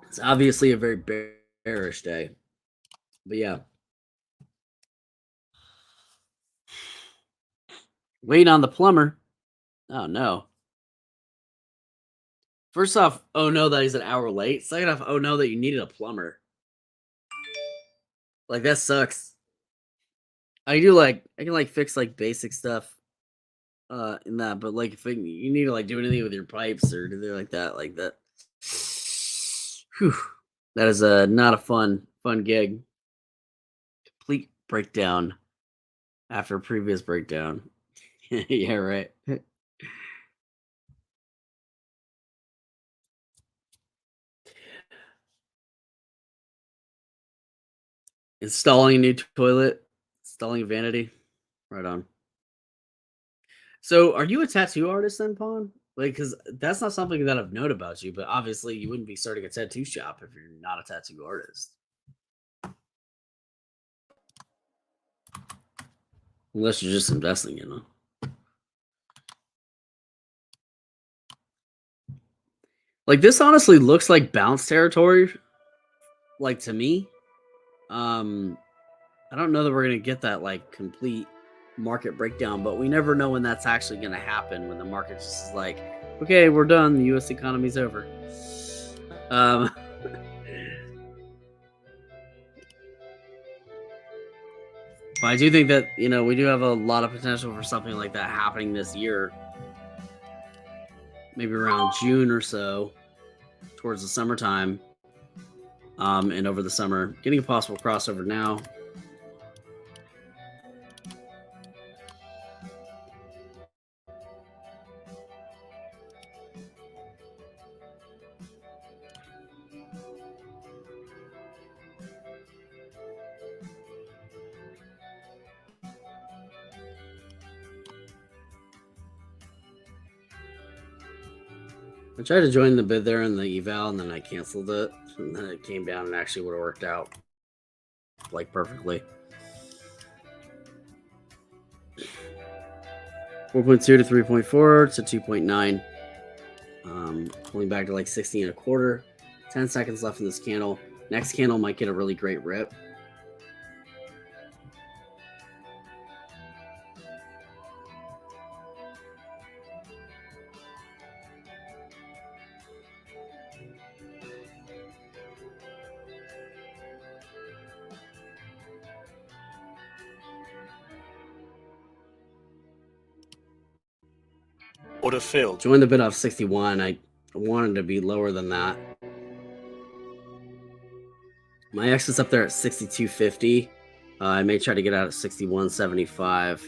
It's obviously a very bearish day. But yeah. Wait on the plumber. Oh, no. First off, oh no, that he's an hour late. Second off, oh no, that you needed a plumber. Like, that sucks. I can fix like basic stuff in that, but like if you need to like do anything with your pipes or anything like that, whew, that is not a fun gig. Complete breakdown after a previous breakdown. Yeah, right. Installing a new toilet, installing a vanity. Right on. So, are you a tattoo artist then, Pawn? Like, because that's not something that I've known about you, but obviously you wouldn't be starting a tattoo shop if you're not a tattoo artist. Unless you're just investing in them. Like, this honestly looks like bounce territory, like, to me. I don't know that we're going to get that, like, complete market breakdown, but we never know when that's actually going to happen, when the market just is like, okay, we're done. The U.S. economy's over. But I do think that, we do have a lot of potential for something like that happening this year. Maybe around June or so, towards the summertime, and over the summer. Getting a possible crossover now. I tried to join the bid there in the eval, and then I canceled it. And then it came down and actually would have worked out like perfectly. 4.2 to 3.4 to 2.9. Pulling back to like 60 and a quarter. 10 seconds left in this candle. Next candle might get a really great rip. Order filled. Join the bid off 61. I wanted to be lower than that. My exit's up there at 62.50. I may try to get out at 61.75.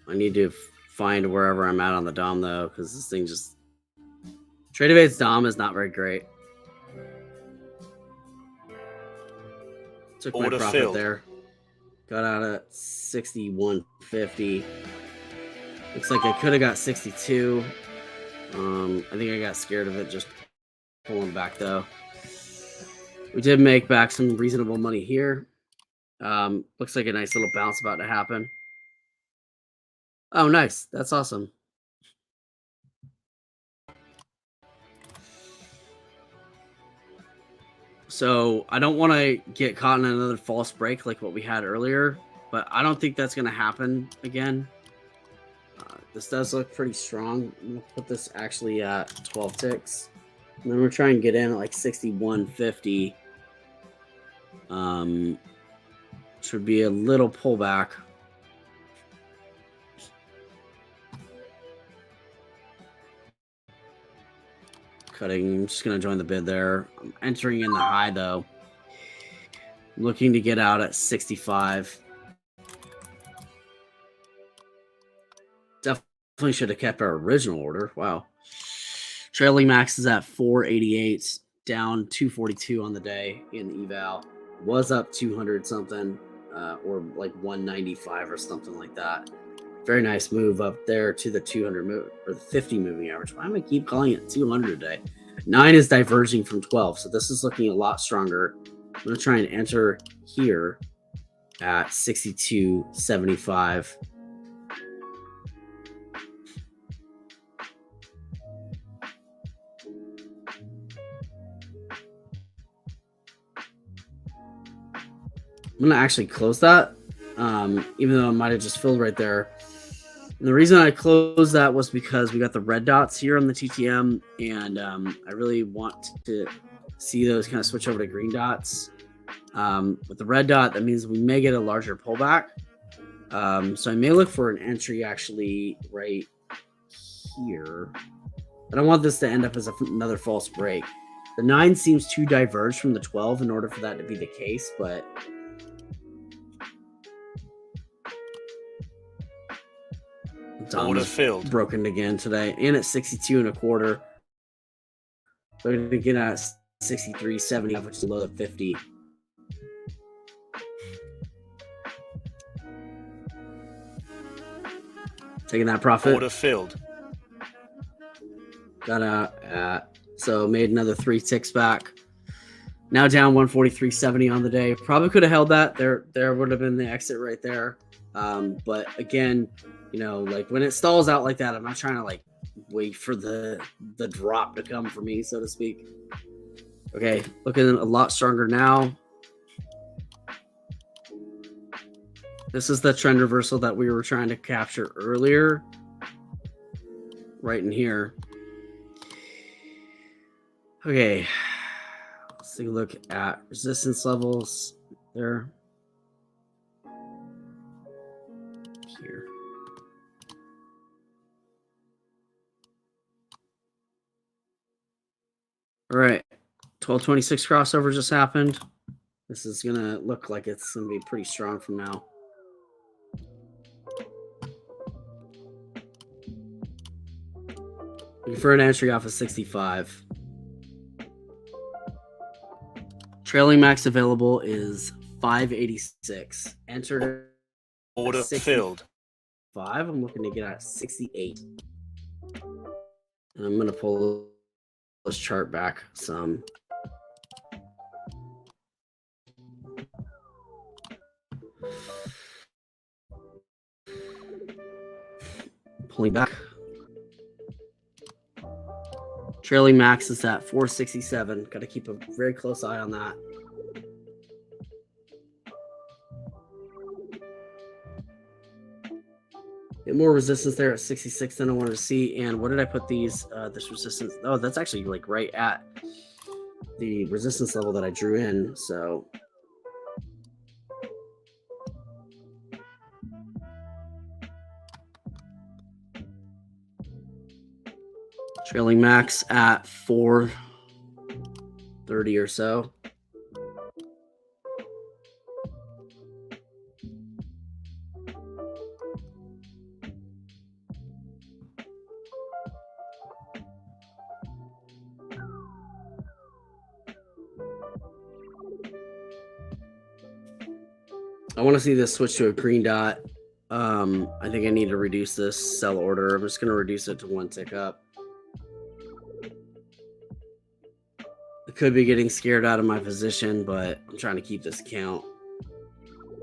I need to find wherever I'm at on the DOM though, because this thing just Trade evades Dom is not very great. Took my Order profit filled. there. Got out at 61.50. Looks like I could have got 62. I think I got scared of it just pulling back though. We did make back some reasonable money here. Looks like a nice little bounce about to happen. Oh, nice. That's awesome. So I don't want to get caught in another false break like what we had earlier, but I don't think that's going to happen again. This does look pretty strong. I'm going to put this actually at 12 ticks. And then we're trying to get in at like 61.50. Should be a little pullback. Cutting. I'm just going to join the bid there. I'm entering in the high though. Looking to get out at 65. Definitely should have kept our original order. Wow. Trailing max is at 488, down 242 on the day in eval. Was up 200 something, or like 195 or something like that. Very nice move up there to the 200 move or the 50 moving average. Why am I keep calling it 200 today? 9 is diverging from 12, so this is looking a lot stronger. I'm going to try and enter here at 62.75. I'm going to actually close that, even though I might have just filled right there. And the reason I closed that was because we got the red dots here on the TTM, and I really want to see those kind of switch over to green dots. With the red dot, that means we may get a larger pullback. So I may look for an entry actually right here. I don't want this to end up as another false break. The 9 seems too diverged from the 12 in order for that to be the case, but Order filled. Broken again today, and at 62.25. So we're gonna get at 63.70, which is below the 50. Taking that profit. Order filled. Got out at, so made another 3 ticks back. Now down 143.70 on the day. Probably could have held that. There would have been the exit right there. But again, you know, like when it stalls out like that, I'm not trying to like wait for the drop to come for me, so to speak. Okay, looking a lot stronger now. This is the trend reversal that we were trying to capture earlier. Right in here. Okay. Let's take a look at resistance levels there. Here. All right. 1226 crossover just happened. This is going to look like it's going to be pretty strong from now. Looking for an entry off of 65. Trailing max available is 586. Entered Order filled. 5. I'm looking to get at 68. And I'm going to pull this chart back some. Pulling back. Trailing max is at 467. Got to keep a very close eye on that. Get more resistance there at 66 than I wanted to see. And what did I put these? This resistance. Oh, that's actually like right at the resistance level that I drew in. So trailing max at 430 or so. I want to see this switch to a green dot. I think I need to reduce this sell order. I'm just going to reduce it to 1 tick up. I could be getting scared out of my position, but I'm trying to keep this count.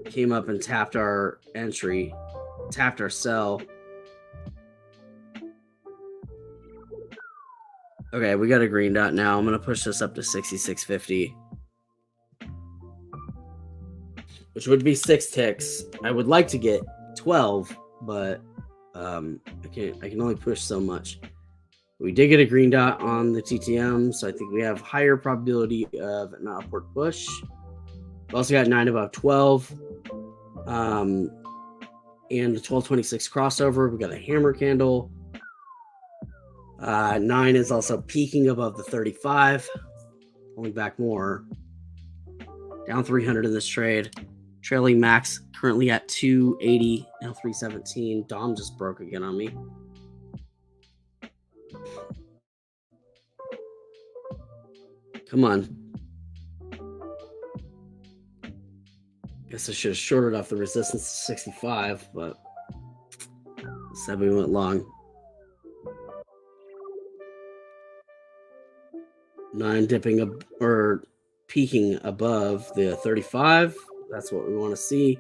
Came up and tapped our entry, tapped our sell. Okay, we got a green dot now. I'm going to push this up to 66.50, which would be 6 ticks. I would like to get 12, but I can only push so much. We did get a green dot on the TTM, so I think we have higher probability of an upward push. We also got 9 above 12, and the 1226 crossover. We got a hammer candle. 9 is also peaking above the 35, pulling back more. Down 300 in this trade. Trailing max currently at 280, now 317. Dom just broke again on me. Come on. Guess I should have shorted off the resistance to 65, but instead we went long. 9 dipping up or peaking above the 35. That's what we want to see.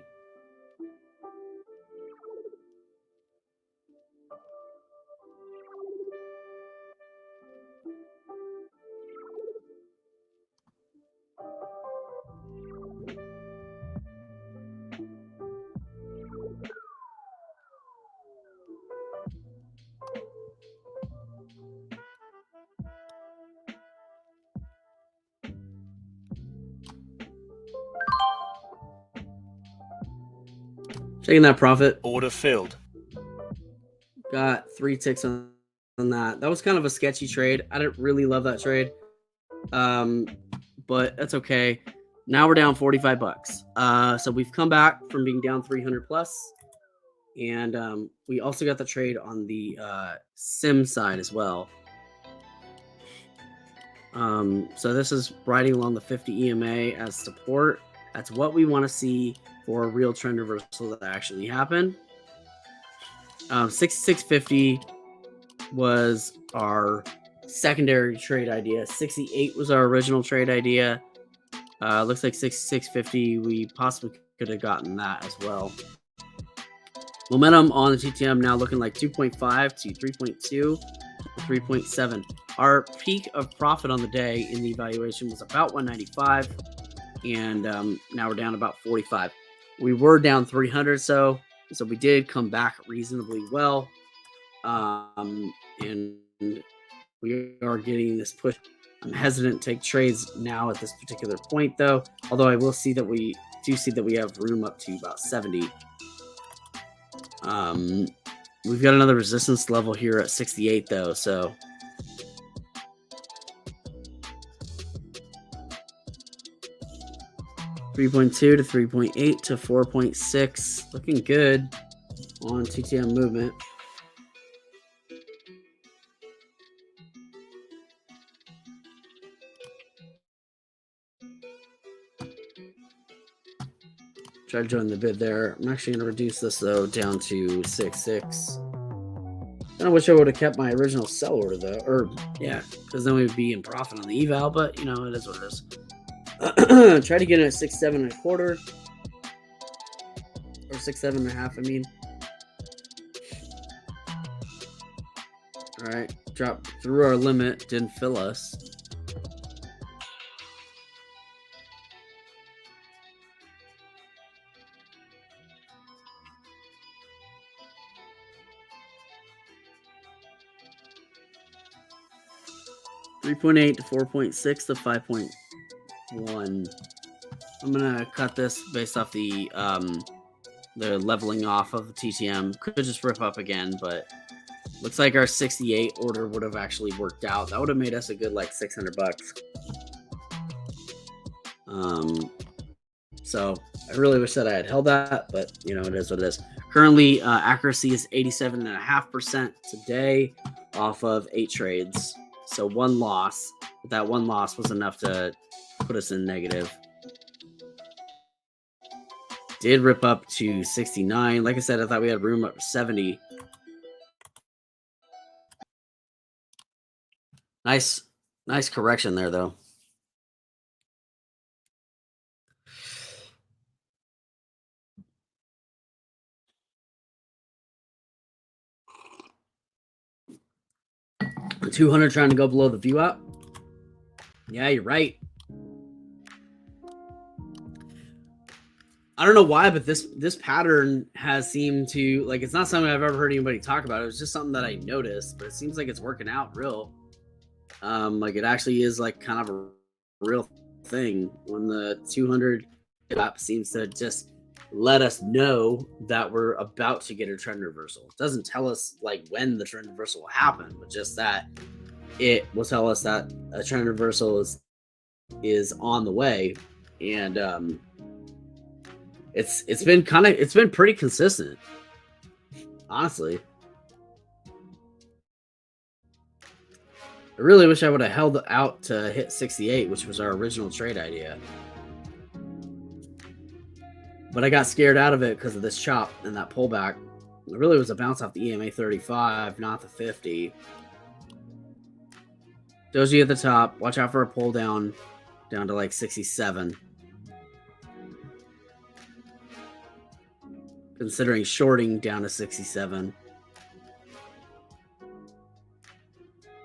Taking that profit. Order filled. Got 3 ticks on that. That was kind of a sketchy trade. I didn't really love that trade. But that's okay. Now we're down 45 bucks. So we've come back from being down 300 plus. And we also got the trade on the sim side as well. So this is riding along the 50 EMA as support. That's what we want to see for a real trend reversal that actually happened. 66.50 was our secondary trade idea. 68 was our original trade idea. Looks like 66.50, we possibly could have gotten that as well. Momentum on the TTM now looking like 2.5 to 3.2 to 3.7. Our peak of profit on the day in the evaluation was about 195, and now we're down about 45. We were down 300, so we did come back reasonably well, and we are getting this push. I'm hesitant to take trades now at this particular point, though. Although I will see that we have room up to about 70. We've got another resistance level here at 68, though, so. $3.2 to 3.8 to 4.6. Looking good on TTM movement. Try to join the bid there. I'm actually going to reduce this, though, down to 6.6. I wish I would have kept my original sell order, though. Or, yeah, because then we'd be in profit on the eval, but, you know, it is what it is. Try to get it at 6.725 or 6.7.5. I mean, all right, dropped through our limit, didn't fill us. $3.8 to 4.6 to 5.1. I'm gonna cut this based off the leveling off of the TTM. Could just rip up again, but looks like our 68 order would have actually worked out. That would have made us a good like 600 bucks. So I really wish that I had held that, but you know, it is what it is. Currently, accuracy is 87.5% today off of 8 trades. So 1 loss. But that 1 loss was enough to put us in negative. did rip up to 69. Like I said, I thought we had room up to 70. Nice correction there, though. The 200 trying to go below the view up. Yeah, you're right. I don't know why, but this pattern has seemed to, like, it's not something I've ever heard anybody talk about. It was just something that I noticed, but it seems like it's working out real. Like it actually is like kind of a real thing when the 200 gap seems to just let us know that we're about to get a trend reversal. It doesn't tell us like when the trend reversal will happen, but just that it will tell us that a trend reversal is on the way. And it's been pretty consistent, honestly. I really wish I would have held out to hit 68, which was our original trade idea. But I got scared out of it because of this chop and that pullback. It really was a bounce off the EMA 35, not the 50. Doji at the top. Watch out for a pull down to like 67. Considering shorting down to 67.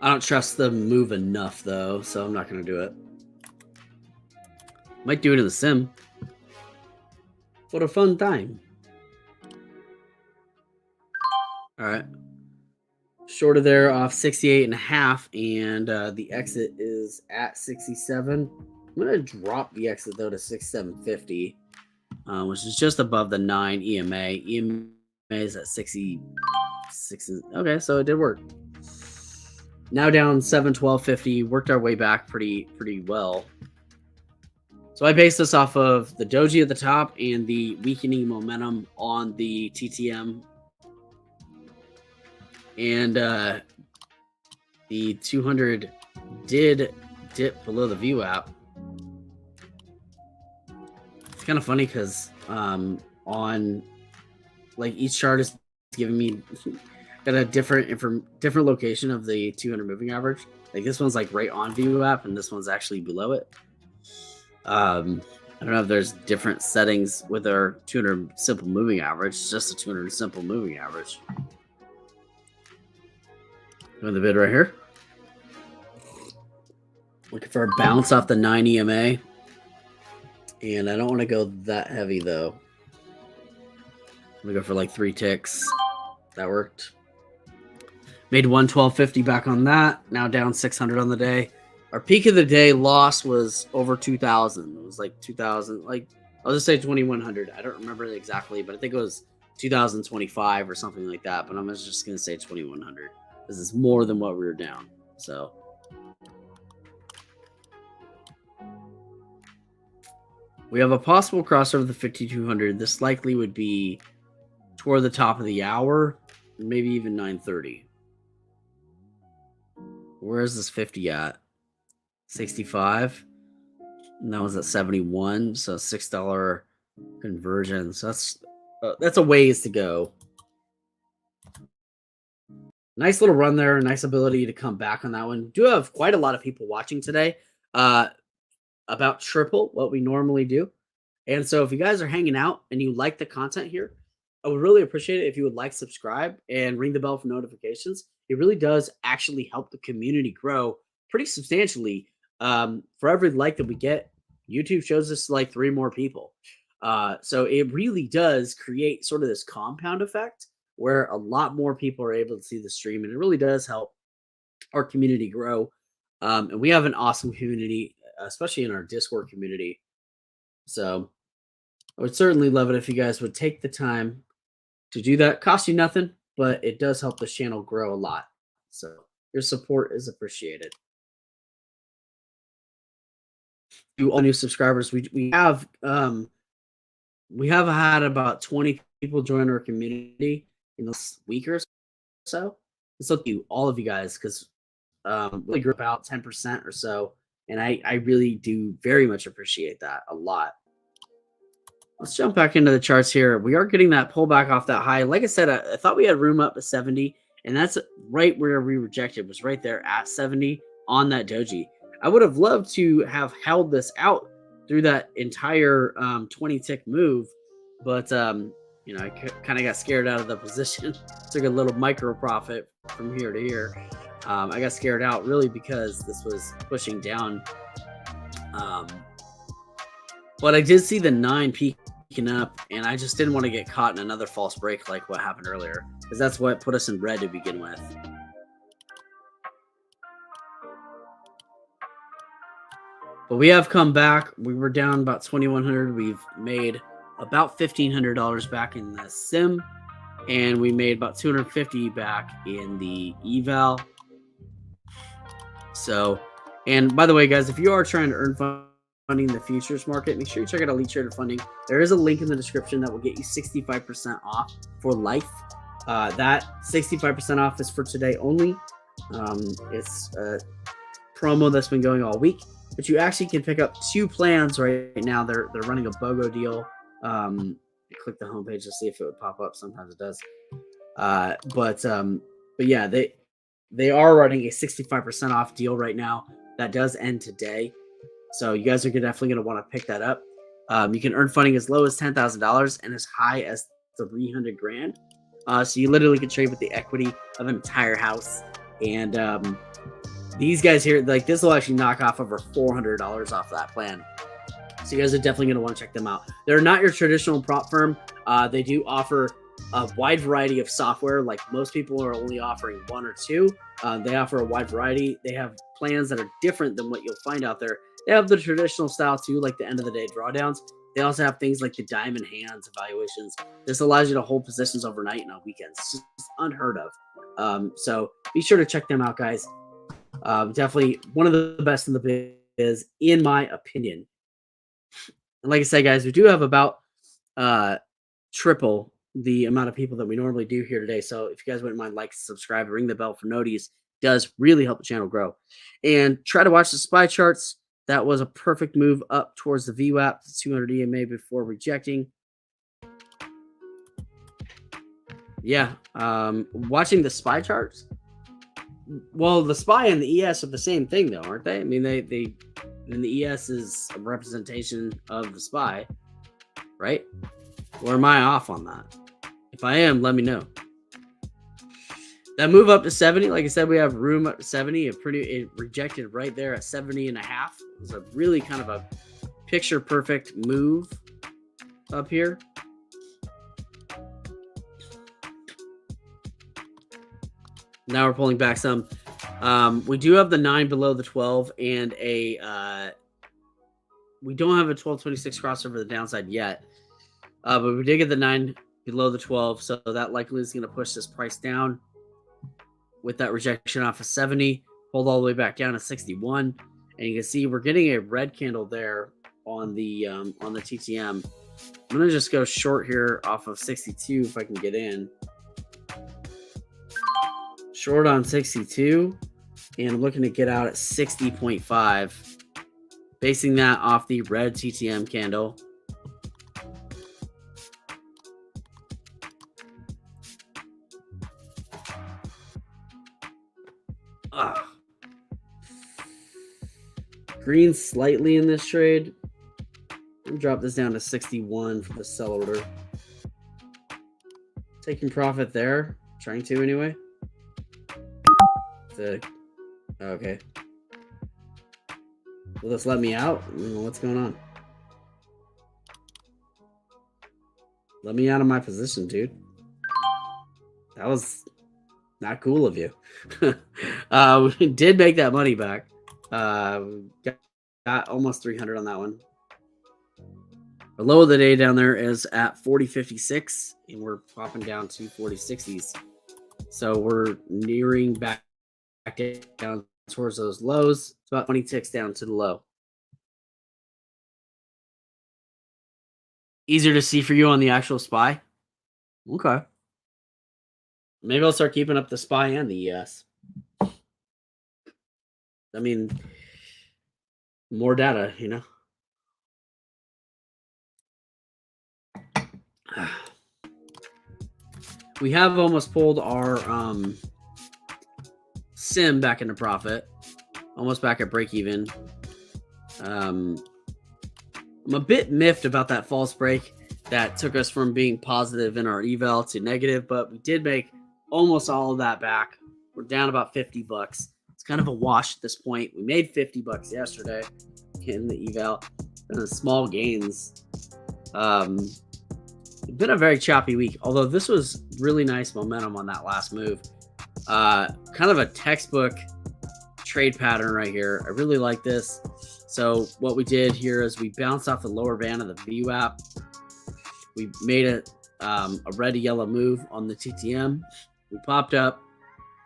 I don't trust the move enough, though, so I'm not going to do it. Might do it in the sim. For a fun time. All right. Shorter there off 68.5, and the exit is at 67. I'm going to drop the exit, though, to 6750, which is just above the 9 EMA. EMA is at 66. Okay, so it did work. Now down 712.50, worked our way back pretty well. So I based this off of the doji at the top and the weakening momentum on the TTM. And the 200 did dip below the view app. It's kind of funny because on like each chart is giving me got a different location of the 200 moving average. Like this one's like right on view app, and this one's actually below it. I don't know if there's different settings with our 200 simple moving average. It's just a 200 simple moving average. Doing the bid right here. Looking for a bounce off the 9 EMA. And I don't want to go that heavy though. I'm gonna go for like 3 ticks. That worked. Made 112.50 back on that. Now down 600 on the day. Our peak of the day loss was over 2,000. It was like 2,000. Like I'll just say 2,100. I don't remember exactly, but I think it was 2,025 or something like that. But I'm just gonna say 2,100. This is more than what we were down. So we have a possible crossover of the 5,200. This likely would be toward the top of the hour, maybe even 9:30. Where is this 50 at? 65. And that was at 71. So $6 conversion. So that's a ways to go. Nice little run there. Nice ability to come back on that one. Do have quite a lot of people watching today. About triple what we normally do. And so if you guys are hanging out and you like the content here, I would really appreciate it if you would like, subscribe, and ring the bell for notifications. It really does actually help the community grow pretty substantially. For every like that we get, YouTube shows us like 3 more people. So it really does create sort of this compound effect where a lot more people are able to see the stream, and it really does help our community grow. And we have an awesome community, especially in our Discord community. So I would certainly love it if you guys would take the time to do that. Cost you nothing, but it does help this channel grow a lot. So your support is appreciated. To all new subscribers, we have had about 20 people join our community in this week or so. So thank you, all of you guys, because we grew about 10% or so, and I really do very much appreciate that a lot. Let's jump back into the charts here. We are getting that pullback off that high. Like I said, I thought we had room up to 70, and that's right where we rejected, was right there at 70 on that doji. I would have loved to have held this out through that entire 20 tick move, but I kind of got scared out of the position. Took a little micro profit from here to here. I got scared out really because this was pushing down. But I did see the 9 peaking up, and I just didn't want to get caught in another false break like what happened earlier, because that's what put us in red to begin with. But we have come back. We were down about 2,100. We've made about $1,500 back in the sim, and we made about 250 back in the eval. So, and by the way, guys, if you are trying to earn funding in the futures market, make sure you check out Elite Trader Funding. There is a link in the description that will get you 65% off for life. That 65% off is for today only. It's a promo that's been going all week, but you actually can pick up 2 plans right now. They're running a BOGO deal. Click the homepage to see if it would pop up. Sometimes it does. But yeah, they are running a 65% off deal right now. That does end today. So you guys are definitely going to want to pick that up. You can earn funding as low as $10,000 and as high as $300,000. So you literally can trade with the equity of an entire house. And these guys here, like, this will actually knock off over $400 off that plan. So you guys are definitely going to want to check them out. They're not your traditional prop firm. They do offer a wide variety of software. Like, most people are only offering 1 or 2. They offer a wide variety. They have plans that are different than what you'll find out there. They have the traditional style too, like the end of the day drawdowns. They also have things like the diamond hands evaluations. This allows you to hold positions overnight and on weekends. It's just unheard of. So be sure to check them out, guys. Definitely one of the best in the biz, in my opinion. And like I said, guys, we do have about triple the amount of people that we normally do here today. So if you guys wouldn't mind, like, subscribe, ring the bell for notice, does really help the channel grow. And try to watch the SPY charts. That was a perfect move up towards the VWAP, the 200 EMA before rejecting. Yeah, watching the SPY charts. Well, the SPY and the ES are the same thing, though, aren't they? I mean, and the ES is a representation of the SPY, right? Or am I off on that? If I am, let me know. That move up to 70, like I said, we have room up to 70. It rejected right there at 70 and a half. It was a really kind of a picture perfect move up here. Now we're pulling back some. We do have the 9 below the 12 and we don't have a 1226 crossover to the downside yet. But we did get the 9 below the 12, so that likely is going to push this price down. With that rejection off of 70, pulled all the way back down to 61, and you can see we're getting a red candle there on the TTM. I'm gonna just go short here off of 62 if I can get in. Short on 62, and I'm looking to get out at 60.5, basing that off the red TTM candle. Green slightly in this trade. I'm gonna drop this down to 61 for the sell order. Taking profit there, trying to anyway. Okay. Will this let me out? I don't know what's going on. Let me out of my position, dude. That was not cool of you. We did make that money back. Got almost 300 on that one. The low of the day down there is at 40.56, and we're popping down to 40.60s. So we're nearing back down towards those lows. It's about 20 ticks down to the low. Easier to see for you on the actual SPY? Okay. Maybe I'll start keeping up the SPY and the ES. I mean, more data, you know? We have almost pulled our sim back into profit, almost back at break even. I'm a bit miffed about that false break that took us from being positive in our eval to negative, but we did make almost all of that back. We're down about $50. It's kind of a wash at this point. We made $50 yesterday in the eval, and the small gains. It's been a very choppy week, although this was really nice momentum on that last move. Kind of a textbook trade pattern right here. I really like this. So what we did here is we bounced off the lower band of the VWAP. We made a red to yellow move on the TTM. We popped up,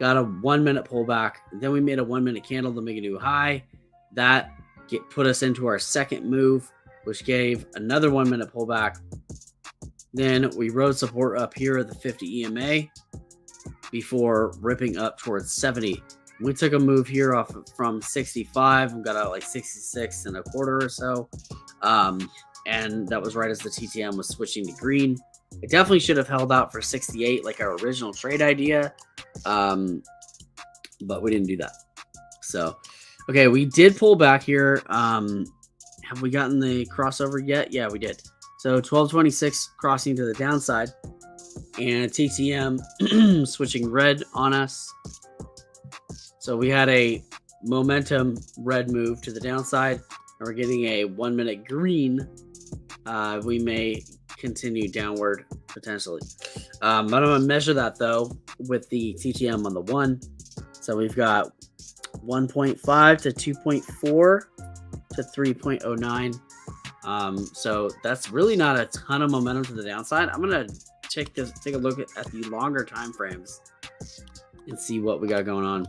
got a 1 minute pullback. Then we made a 1 minute candle to make a new high. That put us into our second move, which gave another 1 minute pullback. Then we rode support up here at the 50 EMA before ripping up towards 70. We took a move here off from 65 and got out like 66 and a quarter or so. And that was right as the TTM was switching to green. It definitely should have held out for 68 like our original trade idea. But we didn't do that. So, okay, we did pull back here. Have we gotten the crossover yet? Yeah, we did. So 1226 crossing to the downside and TTM switching red on us. So we had a momentum red move to the downside and we're getting a 1 minute green. We may continue downward potentially. I'm going to measure that though with the TTM on the 1. So we've got 1.5 to 2.4 to 3.09. So that's really not a ton of momentum to the downside. I'm gonna take a look at the longer time frames and see what we got going on.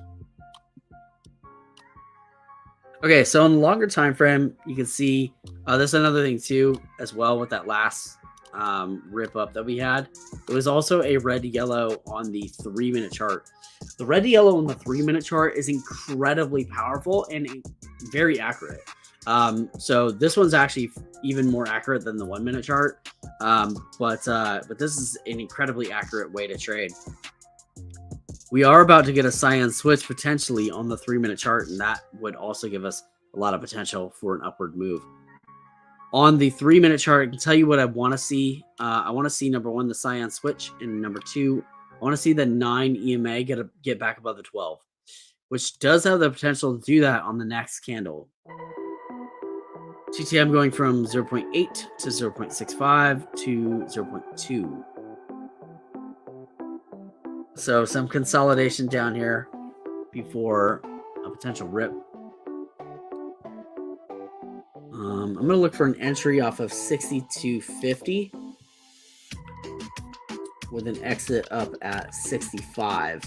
Okay, so in the longer time frame, you can see there's another thing too as well with that last rip up that we had. It was also a red to yellow on the 3 minute chart. The red to yellow on the 3 minute chart is incredibly powerful and very accurate. So this one's actually even more accurate than the 1 minute chart. But this is an incredibly accurate way to trade. We are about to get a cyan switch potentially on the 3 minute chart, and that would also give us a lot of potential for an upward move. On the 3 minute chart, I can tell you what I want to see. I want to see number 1, the cyan switch, and number 2, I want to see the 9 EMA get back above the 12, which does have the potential to do that on the next candle. TTM going from 0.8 to 0.65 to 0.2. So some consolidation down here before a potential rip. I'm going to look for an entry off of 62.50 with an exit up at 65.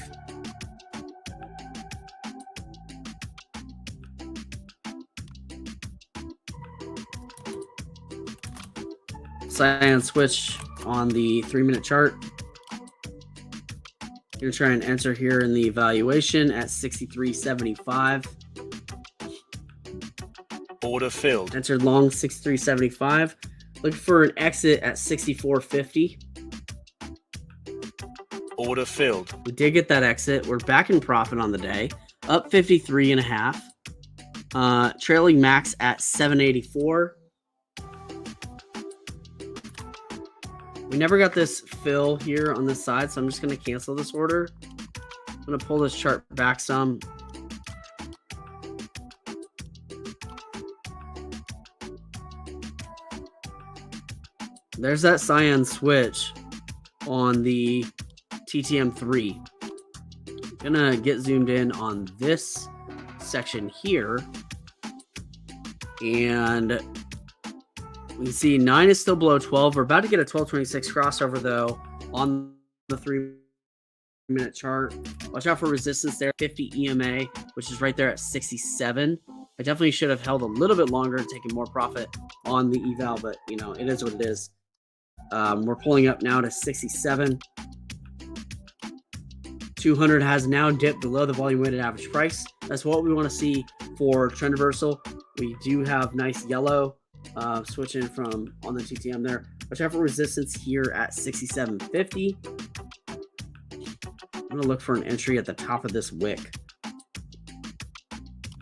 Cyan switch on the 3 minute chart. Going to try and enter here in the evaluation at 63.75. Order filled. Entered long 63.75. Looking for an exit at 64.50. Order filled. We did get that exit. We're back in profit on the day, up 53.5. Trailing max at 784. We never got this fill here on this side, so I'm just going to cancel this order. I'm going to pull this chart back some. There's that cyan switch on the TTM3. I'm going to get zoomed in on this section here. And we can see 9 is still below 12. We're about to get a 1226 crossover, though, on the 3 minute chart. Watch out for resistance there. 50 EMA, which is right there at 67. I definitely should have held a little bit longer and taken more profit on the eval, but, you know, it is what it is. We're pulling up now to 67. 200 has now dipped below the volume weighted average price. That's what we want to see for trend reversal. We do have nice yellow switching from on the TTM there. Watch out for resistance here at 67.50. I'm going to look for an entry at the top of this wick.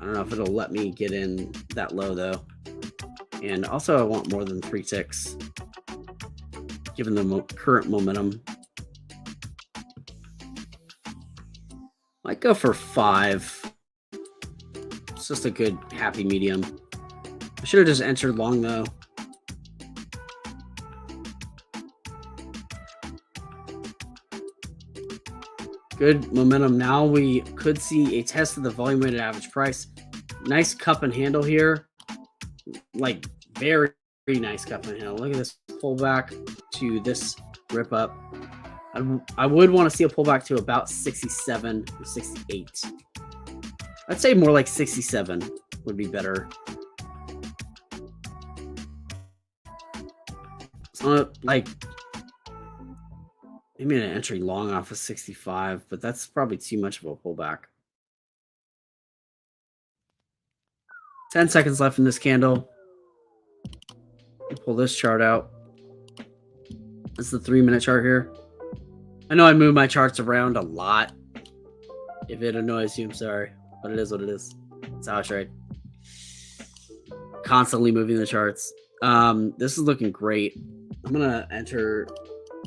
I don't know if it'll let me get in that low, though. And also, I want more than 3 ticks, given the current momentum. Might go for 5. It's just a good, happy medium. I should have just entered long, though. Good momentum. Now we could see a test of the volume weighted average price. Nice cup and handle here. Like, very, very nice cup and handle. Look at this pullback to this rip up. I would want to see a pullback to about 67 or 68. I'd say more like 67 would be better. So, like, maybe an entry long off of 65, but that's probably too much of a pullback. 10 seconds left in this candle. Pull this chart out. This is the 3-minute chart here. I know I move my charts around a lot. If it annoys you, I'm sorry. But it is what it is. That's how I trade. Constantly moving the charts. This is looking great. I'm going to enter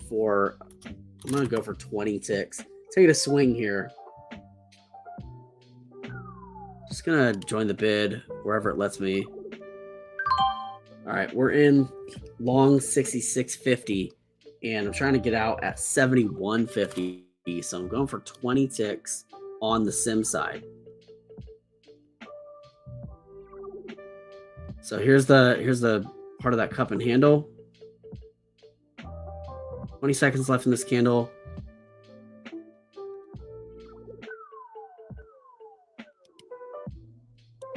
for... I'm going to go for 20 ticks. Take a swing here. Just going to join the bid wherever it lets me. All right, we're in long 66.50, and I'm trying to get out at 71.50. So I'm going for 20 ticks on the sim side. So here's the part of that cup and handle. 20 seconds left in this candle.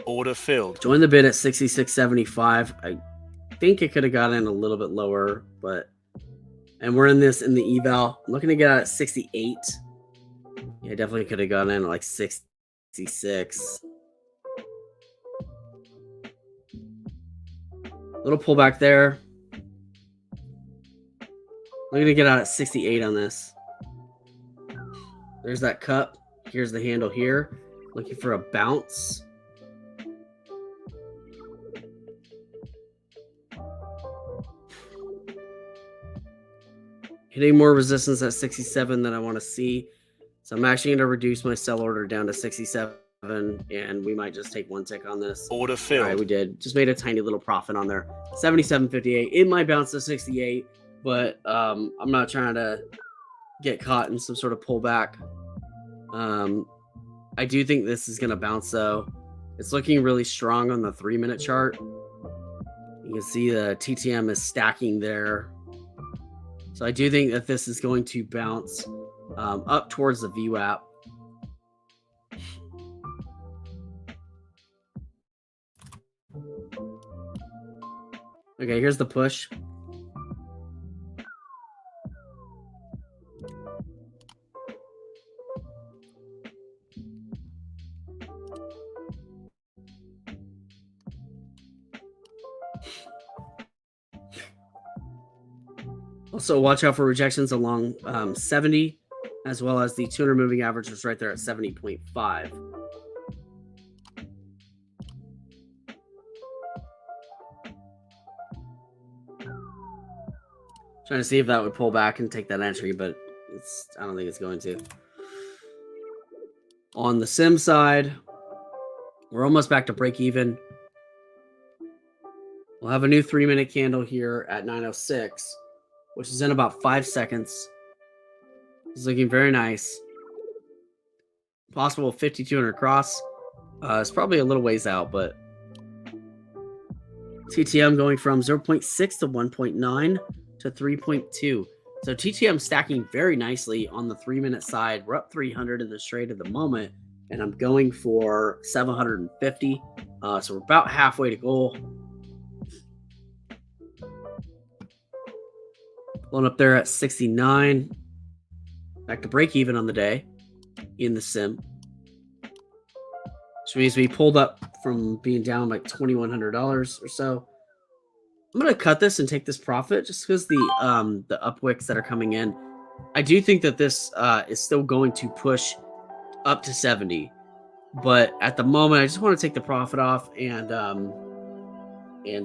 Order filled. Join the bid at 66.75. I think it could have gotten a little bit lower, and we're in this in the eval. I'm looking to get out at 68. Yeah, definitely could have gotten in at like 66. Little pullback there. Looking to get out at 68 on this. There's that cup. Here's the handle here. Looking for a bounce. Hitting more resistance at 67 than I want to see. So I'm actually going to reduce my sell order down to 67, and we might just take 1 tick on this. Order filled. All right, we did. Just made a tiny little profit on there. 77.58. It might bounce to 68, but I'm not trying to get caught in some sort of pullback. I do think this is going to bounce, though. It's looking really strong on the 3-minute chart. You can see the TTM is stacking there. So I do think that this is going to bounce up towards the VWAP. Okay, here's the push. Also, watch out for rejections along 70, as well as the 200 moving average is right there at 70.5. Trying to see if that would pull back and take that entry, but I don't think it's going to. On the sim side, we're almost back to break even. We'll have a new 3-minute candle here at 9:06. Which is in about 5 seconds. It's looking very nice. Possible 5,200 cross. It's probably a little ways out, but TTM going from 0.6 to 1.9 to 3.2. So TTM stacking very nicely on the 3-minute side. We're up 300 in the trade at the moment, and I'm going for 750. So we're about halfway to goal. Blown up there at 69. Back to break even on the day in the sim. Which means we pulled up from being down like $2,100 or so. I'm gonna cut this and take this profit just because the upwicks that are coming in. I do think that this is still going to push up to 70, but at the moment, I just want to take the profit off and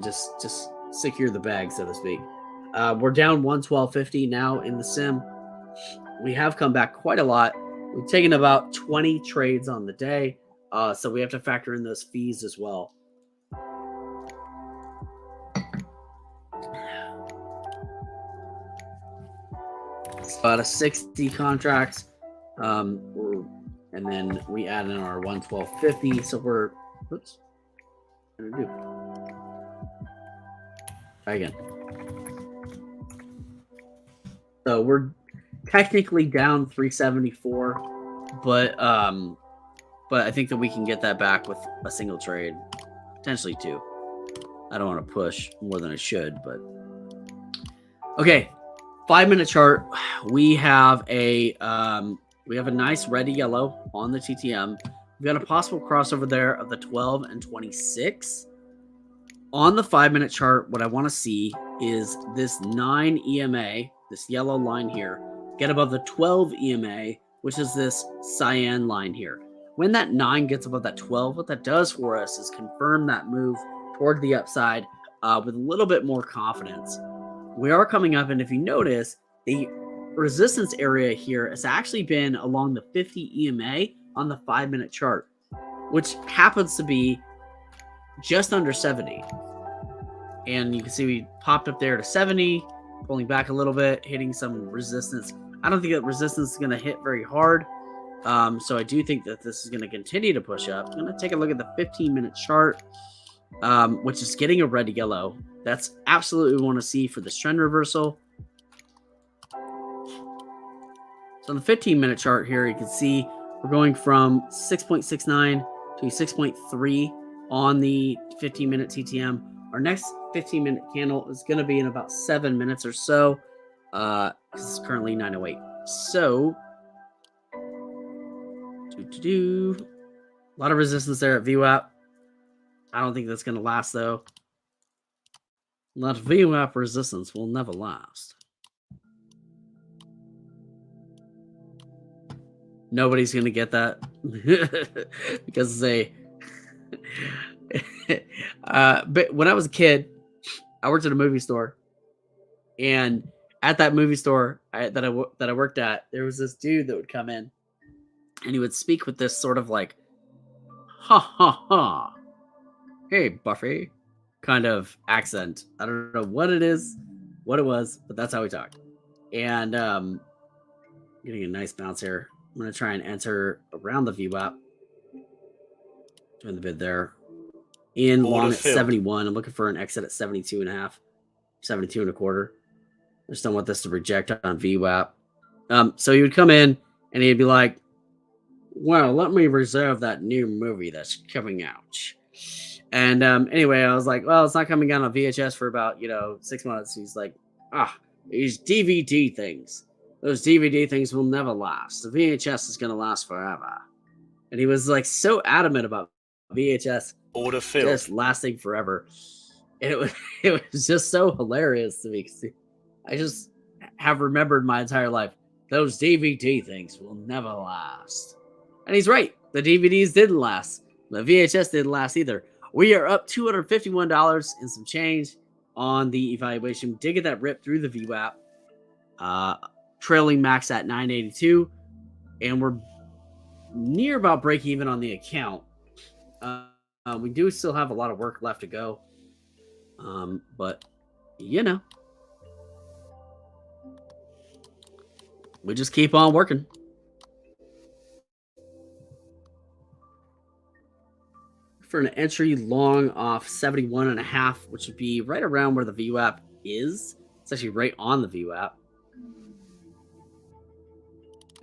just secure the bag, so to speak. We're down 112.50 now in the sim. We have come back quite a lot. We've taken about 20 trades on the day, so we have to factor in those fees as well. It's about a 60 contracts, and then we add in our 112.50. So we're, oops, what did I do? Try again. So we're technically down 374, but I think that we can get that back with a single trade, potentially two. I don't want to push more than I should, but okay. 5-minute chart. We have a nice red to yellow on the TTM. We've got a possible crossover there of the 12 and 26. On the 5-minute chart, what I want to see is this 9 EMA, this yellow line here, get above the 12 EMA, which is this cyan line here. When that 9 gets above that 12, what that does for us is confirm that move toward the upside with a little bit more confidence. We are coming up, and if you notice, the resistance area here has actually been along the 50 EMA on the 5-minute chart, which happens to be just under 70. And you can see we popped up there to 70, pulling back a little bit, hitting some resistance. I don't think that resistance is going to hit very hard. So I do think that this is going to continue to push up. I'm going to take a look at the 15-minute chart, which is getting a red to yellow. That's absolutely what we want to see for this trend reversal. So on the 15-minute chart here, you can see we're going from 6.69 to 6.3 on the 15-minute TTM. Our next 15-minute candle is going to be in about 7 minutes or so. It's currently 9:08. So, a lot of resistance there at VWAP. I don't think that's going to last, though. That VWAP resistance will never last. Nobody's going to get that because they. But when I was a kid, I worked at a movie store, and at that movie store that I worked at, there was this dude that would come in, and he would speak with this sort of like, "Ha ha ha, hey Buffy," kind of accent. I don't know what it was, but that's how he talked. And getting a nice bounce here. I'm gonna try and enter around the VWAP. Doing the bid there. In long at 71. I'm looking for an exit at 72 and a half, 72 and a quarter. I just don't want this to reject on VWAP. So he would come in and he'd be like, well, let me reserve that new movie that's coming out. And anyway, I was like, well, it's not coming out on VHS for about, 6 months. He's like, these DVD things. Those DVD things will never last. The VHS is going to last forever. And he was like so adamant about VHS Order filled. just lasting forever. And it was just so hilarious to me. I just have remembered my entire life, those DVD things will never last. And he's right. The DVDs didn't last. The VHS didn't last either. We are up $251 and some change on the evaluation. We did get that rip through the VWAP. Trailing max at 982. And we're near about break even on the account. We do still have a lot of work left to go. But, we just keep on working. For an entry long off 71 and a half, which would be right around where the VWAP is. It's actually right on the VWAP.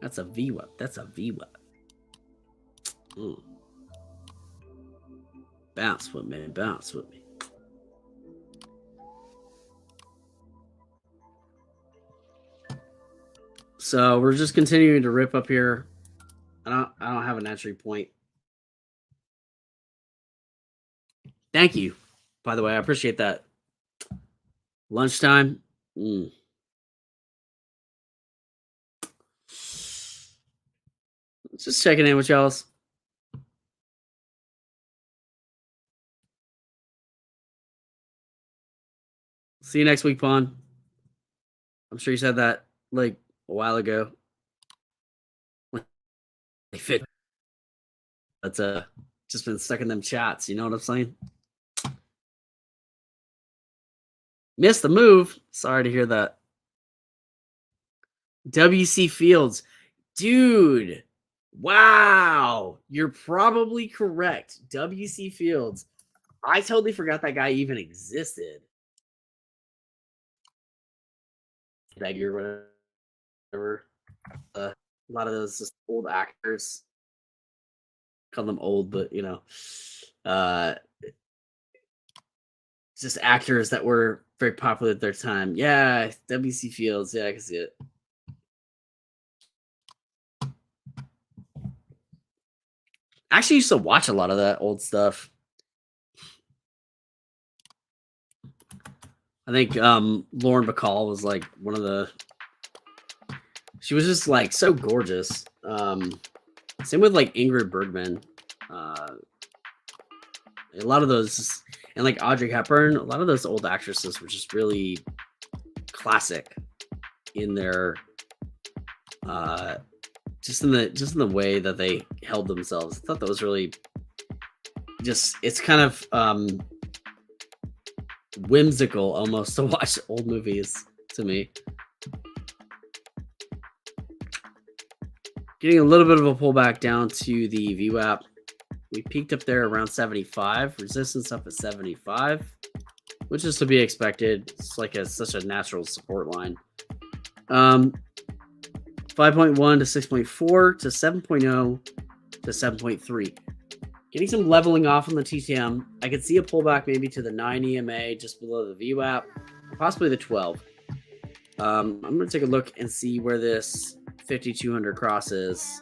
That's a VWAP. That's a VWAP. Bounce with me. Bounce with me. So we're just continuing to rip up here. I don't have an entry point. Thank you. By the way, I appreciate that. Lunchtime. Just checking in with y'all. See you next week, Pawn. I'm sure you said that like a while ago. That's just been stuck in them chats. You know what I'm saying? Missed the move. Sorry to hear that. WC Fields, dude. Wow, you're probably correct. WC Fields. I totally forgot that guy even existed. Beggar, whatever. A lot of those just old actors. Call them old, but just actors that were very popular at their time. Yeah, WC Fields. Yeah, I can see it. I actually used to watch a lot of that old stuff. I think Lauren Bacall was like one of the. She was just like so gorgeous. Same with like Ingrid Bergman. A lot of those, and like Audrey Hepburn, a lot of those old actresses were just really classic in their just in the way that they held themselves. I thought that was really just, it's kind of whimsical almost to watch old movies to me. Getting a little bit of a pullback down to the VWAP. We peaked up there around 75, resistance up at 75, which is to be expected. It's like such a natural support line. 5.1 to 6.4 to 7.0 to 7.3. Getting some leveling off on the TTM. I could see a pullback maybe to the 9 EMA just below the VWAP, possibly the 12. I'm going to take a look and see where this 5200 cross is.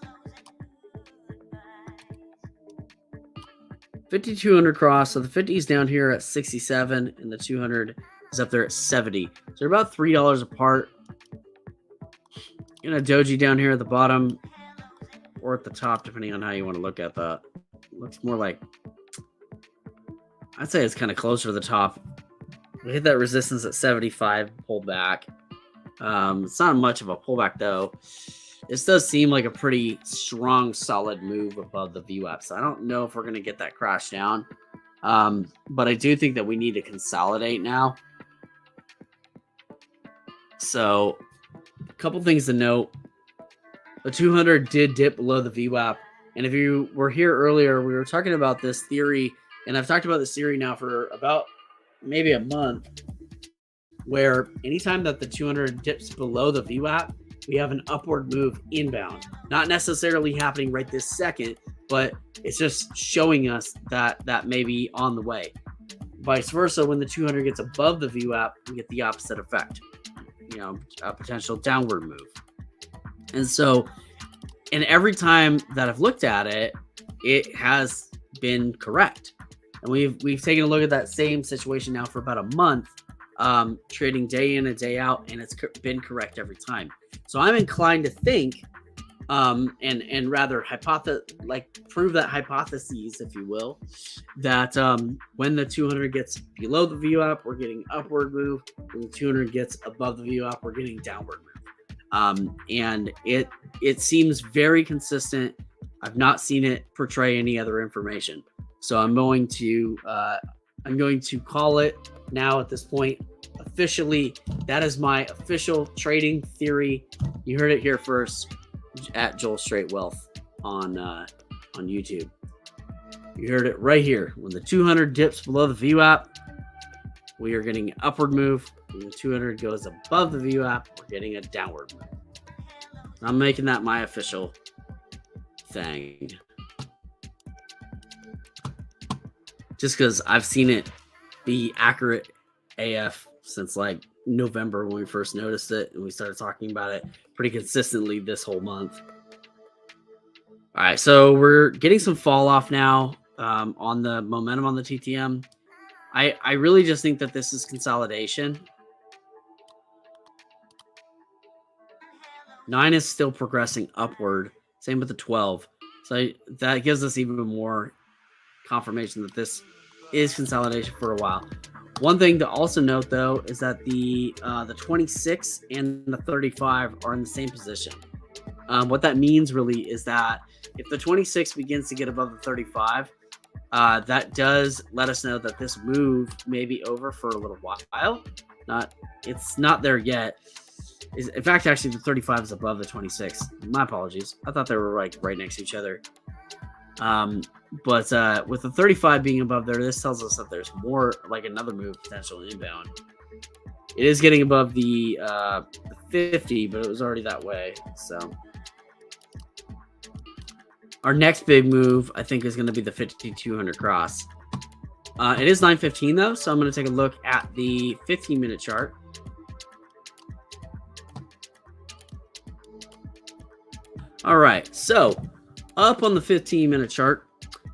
5200 cross. So the 50 is down here at 67 and the 200 is up there at 70. So they're about $3 apart. And a doji down here at the bottom or at the top, depending on how you want to look at that. Looks more like, I'd say it's kind of closer to the top. We hit that resistance at 75, pulled back. It's not much of a pullback though. This does seem like a pretty strong, solid move above the VWAP. So I don't know if we're going to get that crash down. But I do think that we need to consolidate now. So a couple things to note. The 200 did dip below the VWAP. And if you were here earlier, we were talking about this theory. And I've talked about this theory now for about maybe a month, where anytime that the 200 dips below the VWAP, we have an upward move inbound. Not necessarily happening right this second, but it's just showing us that that may be on the way. Vice versa, when the 200 gets above the VWAP, we get the opposite effect. A potential downward move. And so, and every time that I've looked at it, it has been correct. And we've taken a look at that same situation now for about a month, trading day in and day out, and it's been correct every time. So I'm inclined to think, and rather prove that hypotheses, if you will, that when the 200 gets below the VWAP, we're getting upward move. When the 200 gets above the VWAP, we're getting downward move. And it seems very consistent. I've not seen it portray any other information. So I'm going to call it now at this point. Officially, that is my official trading theory. You heard it here first at Joel Straight Wealth on YouTube. You heard it right here. When the 200 dips below the VWAP, we are getting an upward move. When the 200 goes above the VWAP, we're getting a downward move. I'm making that my official thing. Just because I've seen it be accurate AF since like November when we first noticed it, and we started talking about it pretty consistently this whole month. All right, so we're getting some fall off now on the momentum on the TTM. I really just think that this is consolidation. 9 is still progressing upward. Same with the 12. So that gives us even more confirmation that this is consolidation for a while. One thing to also note, though, is that the 26 and the 35 are in the same position. What that means really is that if the 26 begins to get above the 35, that does let us know that this move may be over for a little while. It's not there yet. In fact, actually, the 35 is above the 26. My apologies. I thought they were like right next to each other. But with the 35 being above there, this tells us that there's more, like another move potential inbound. It is getting above the 50, but it was already that way. So our next big move, I think, is going to be the 5200 cross. It is 9:15 though, so I'm going to take a look at the 15-minute chart. All right, so up on the 15-minute chart,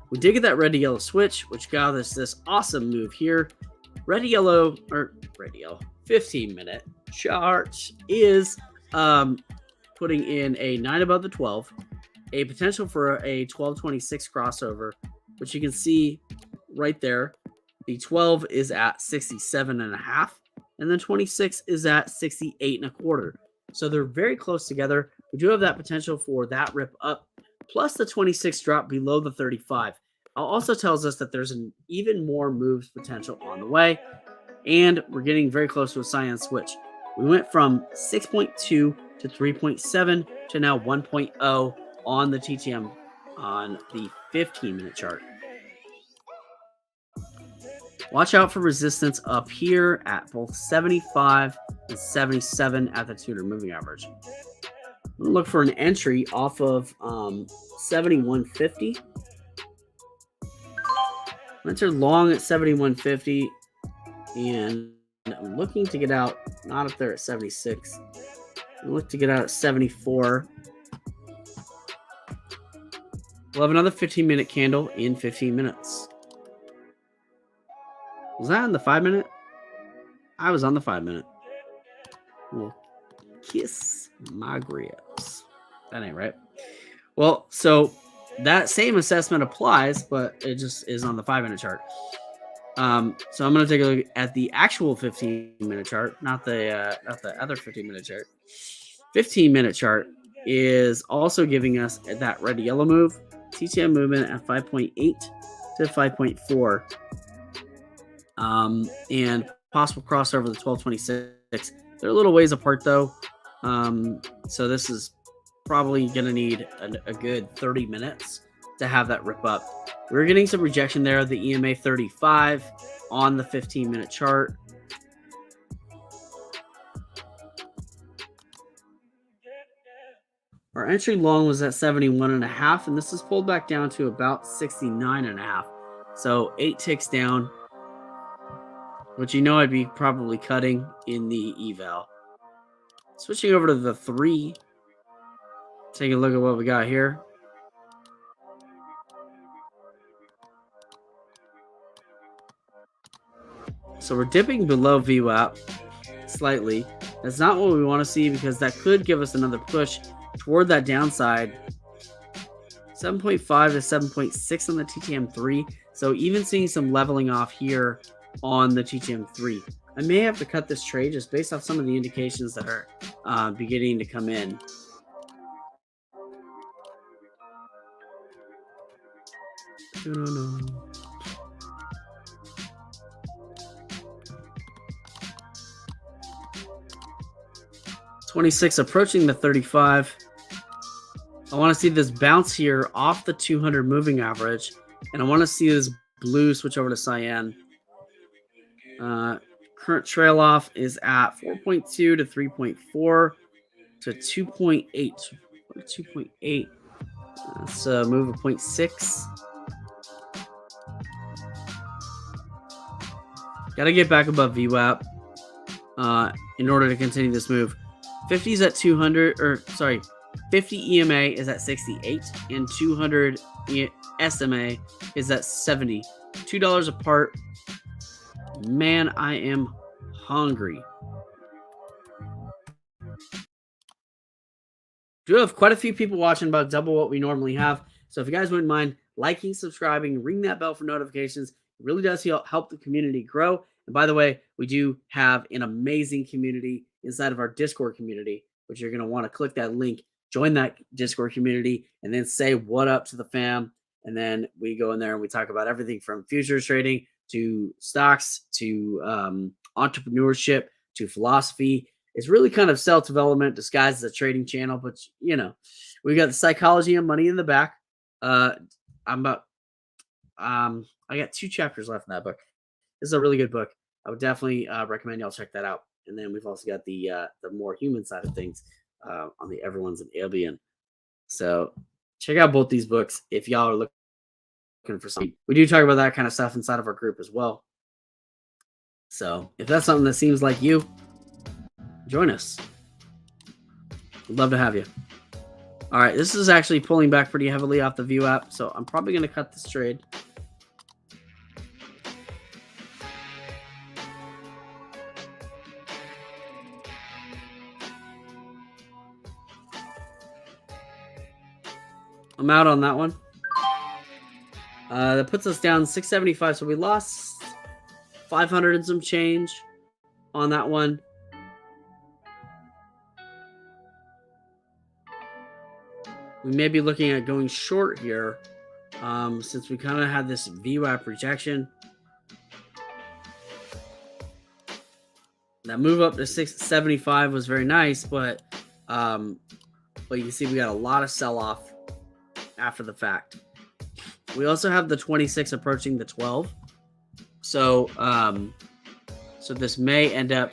we did get that red to yellow switch, which got us this awesome move here. Red to yellow 15-minute chart is putting in a 9 above the 12, a potential for a 1226 crossover, which you can see right there. The 12 is at 67.5, and the 26 is at 68.25. So they're very close together. We do have that potential for that rip up, plus the 26 drop below the 35. It also tells us that there's an even more moves potential on the way, and we're getting very close to a cyan switch. We went from 6.2 to 3.7 to now 1.0 on the TTM on the 15-minute chart. Watch out for resistance up here at both 75 and 77 at the 200 moving average. I'm going to look for an entry off of 7150. Enter long at 7150, and I'm looking to get out, not up there at 76. I'm looking to get out at 74. We'll have another 15-minute candle in 15 minutes. Was that on the 5-minute? I was on the 5-minute. We'll kiss my grips. That ain't right. Well, so that same assessment applies, but it just is on the 5-minute chart. So I'm going to take a look at the actual 15-minute chart, not the other 15-minute chart. 15-minute chart is also giving us that red to yellow move, TTM movement at 5.8 to 5.4. And possible crossover the 1226. They're a little ways apart though. So this is probably going to need a good 30 minutes to have that rip up. We're getting some rejection there. The EMA 35 on the 15-minute chart. Our entry long was at 71.5, and this is pulled back down to about 69.5. So 8 ticks down, which you know I'd be probably cutting in the eval. Switching over to the 3. Take a look at what we got here. So we're dipping below VWAP slightly. That's not what we want to see, because that could give us another push toward that downside. 7.5 to 7.6 on the TTM3. So even seeing some leveling off here on the TTM3. I may have to cut this trade just based off some of the indications that are beginning to come in. No. 26 approaching the 35. I want to see this bounce here off the 200 moving average, and I want to see this blue switch over to cyan. Current trail off is at 4.2 to 3.4 to 2.8. 2.8. That's a move of 0.6. Got to get back above VWAP in order to continue this move. 50 is at 200, 50 EMA is at 68, and 200 SMA is at 70. $2 apart. Man, I am hungry. do have quite a few people watching, about double what we normally have. So if you guys wouldn't mind liking, subscribing, ring that bell for notifications, it really does help the community grow. And by the way, we do have an amazing community inside of our Discord community, which you're going to want to click that link, join that Discord community, and then say what up to the fam. And then we go in there and we talk about everything from futures trading to stocks to entrepreneurship to philosophy. It's really kind of self-development disguised as a trading channel, but we got the psychology and money in the back. I got 2 chapters left in that book. This is a really good book. I would definitely recommend y'all check that out. And then we've also got the more human side of things on the Everyone's an Alien. So check out both these books if y'all are looking for something. We do talk about that kind of stuff inside of our group as well. So if that's something that seems like you, join us. We'd love to have you. All right, this is actually pulling back pretty heavily off the View app, so I'm probably going to cut this trade. I'm out on that one. That puts us down 675, so we lost 500 and some change on that one. We may be looking at going short here since we kind of had this VWAP rejection. That move up to 675 was very nice, but you can see we got a lot of sell-off after the fact. We also have the 26 approaching the 12. So this may end up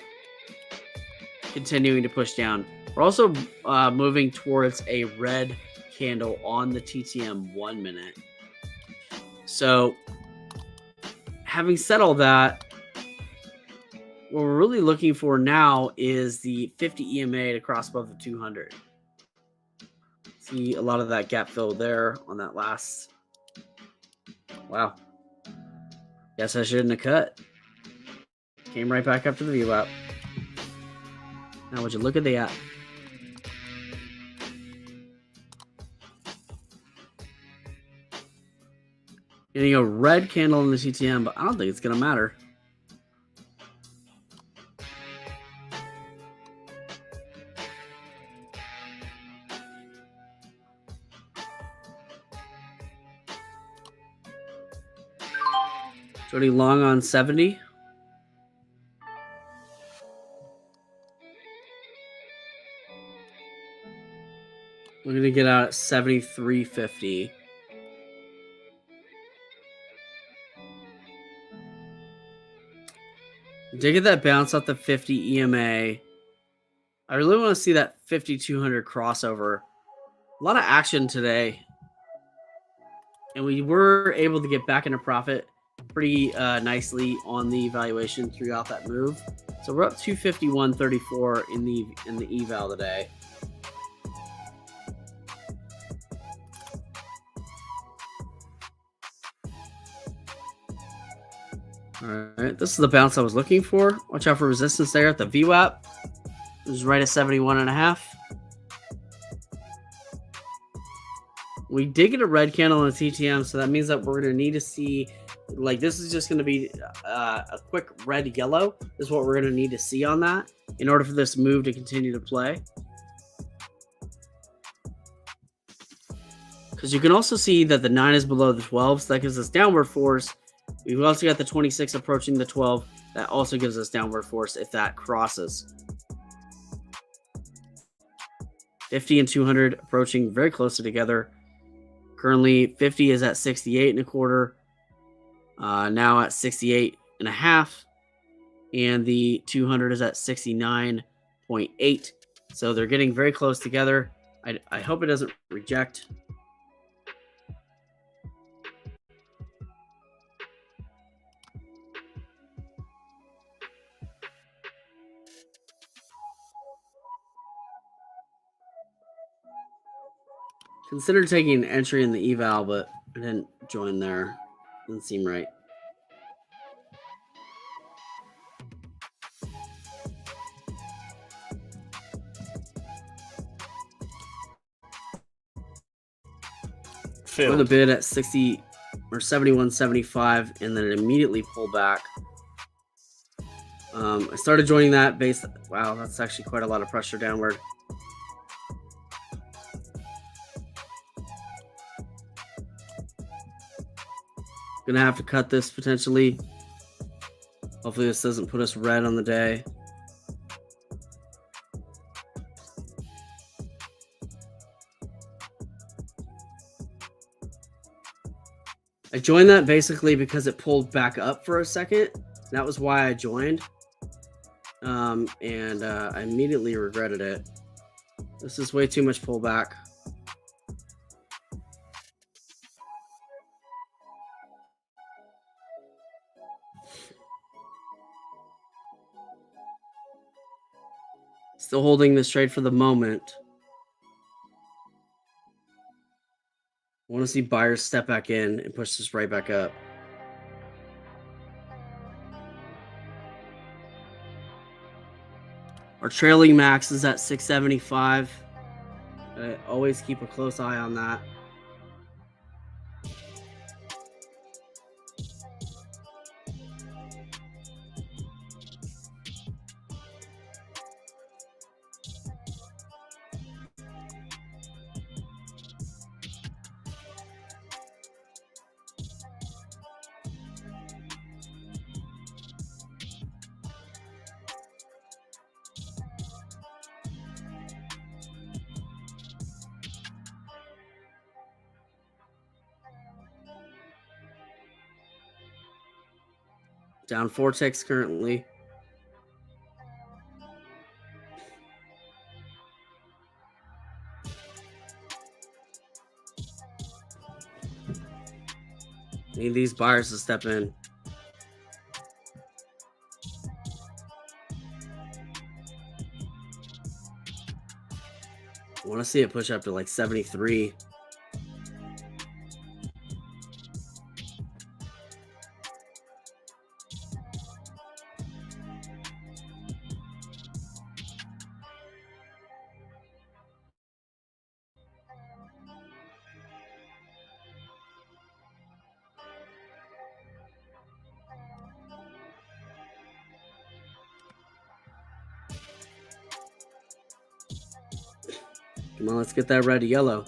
continuing to push down. We're also moving towards a red candle on the TTM 1 minute. So having said all that, what we're really looking for now is the 50 EMA to cross above the 200. See a lot of that gap fill there on that last. Wow. Guess I shouldn't have cut. Came right back up to the VWAP. Now would you look at the app? Getting a red candle in the TTM, but I don't think it's going to matter. Trading long on 70. We're going to get out at 73.50. Did get that bounce off the 50 EMA. I really want to see that 5200 crossover. A lot of action today. And we were able to get back into profit pretty nicely on the valuation throughout that move. So we're up 251.34 in the eval today. All right, this is the bounce I was looking for. Watch out for resistance there at the VWAP. It was right at 71.5. We did get a red candle on the TTM, so that means that we're going to need to see, like, this is just going to be a quick red yellow is what we're going to need to see on that in order for this move to continue to play. Because you can also see that the 9 is below the 12, so that gives us downward force. We've also got the 26 approaching the 12. That also gives us downward force if that crosses. 50 and 200 approaching very closely together. Currently, 50 is at 68.25. Now at 68.5. And the 200 is at 69.8. So they're getting very close together. I hope it doesn't reject. Considered taking an entry in the eval, but I didn't join there. Didn't seem right. Order Joined the filled. bid at 60 or 71.75, and then it immediately pulled back. I started joining that based. Wow, that's actually quite a lot of pressure downward. Gonna have to cut this potentially. Hopefully this doesn't put us red on the day. I joined that basically because it pulled back up for a second. That was why I joined. And I immediately regretted it. This is way too much pullback. Still holding this trade for the moment. I want to see buyers step back in and push this right back up. Our trailing max is at 675. I always keep a close eye on that. Down 4 ticks currently. Need these buyers to step in. I want to see it push up to like 73. Come on, let's get that red to yellow.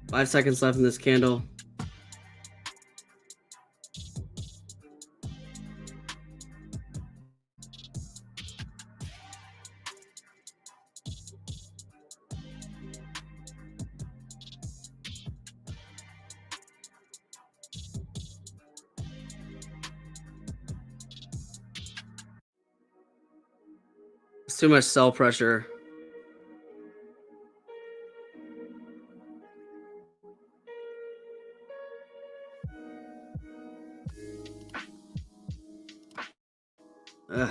Five seconds left in this candle. It's too much sell pressure. Ugh.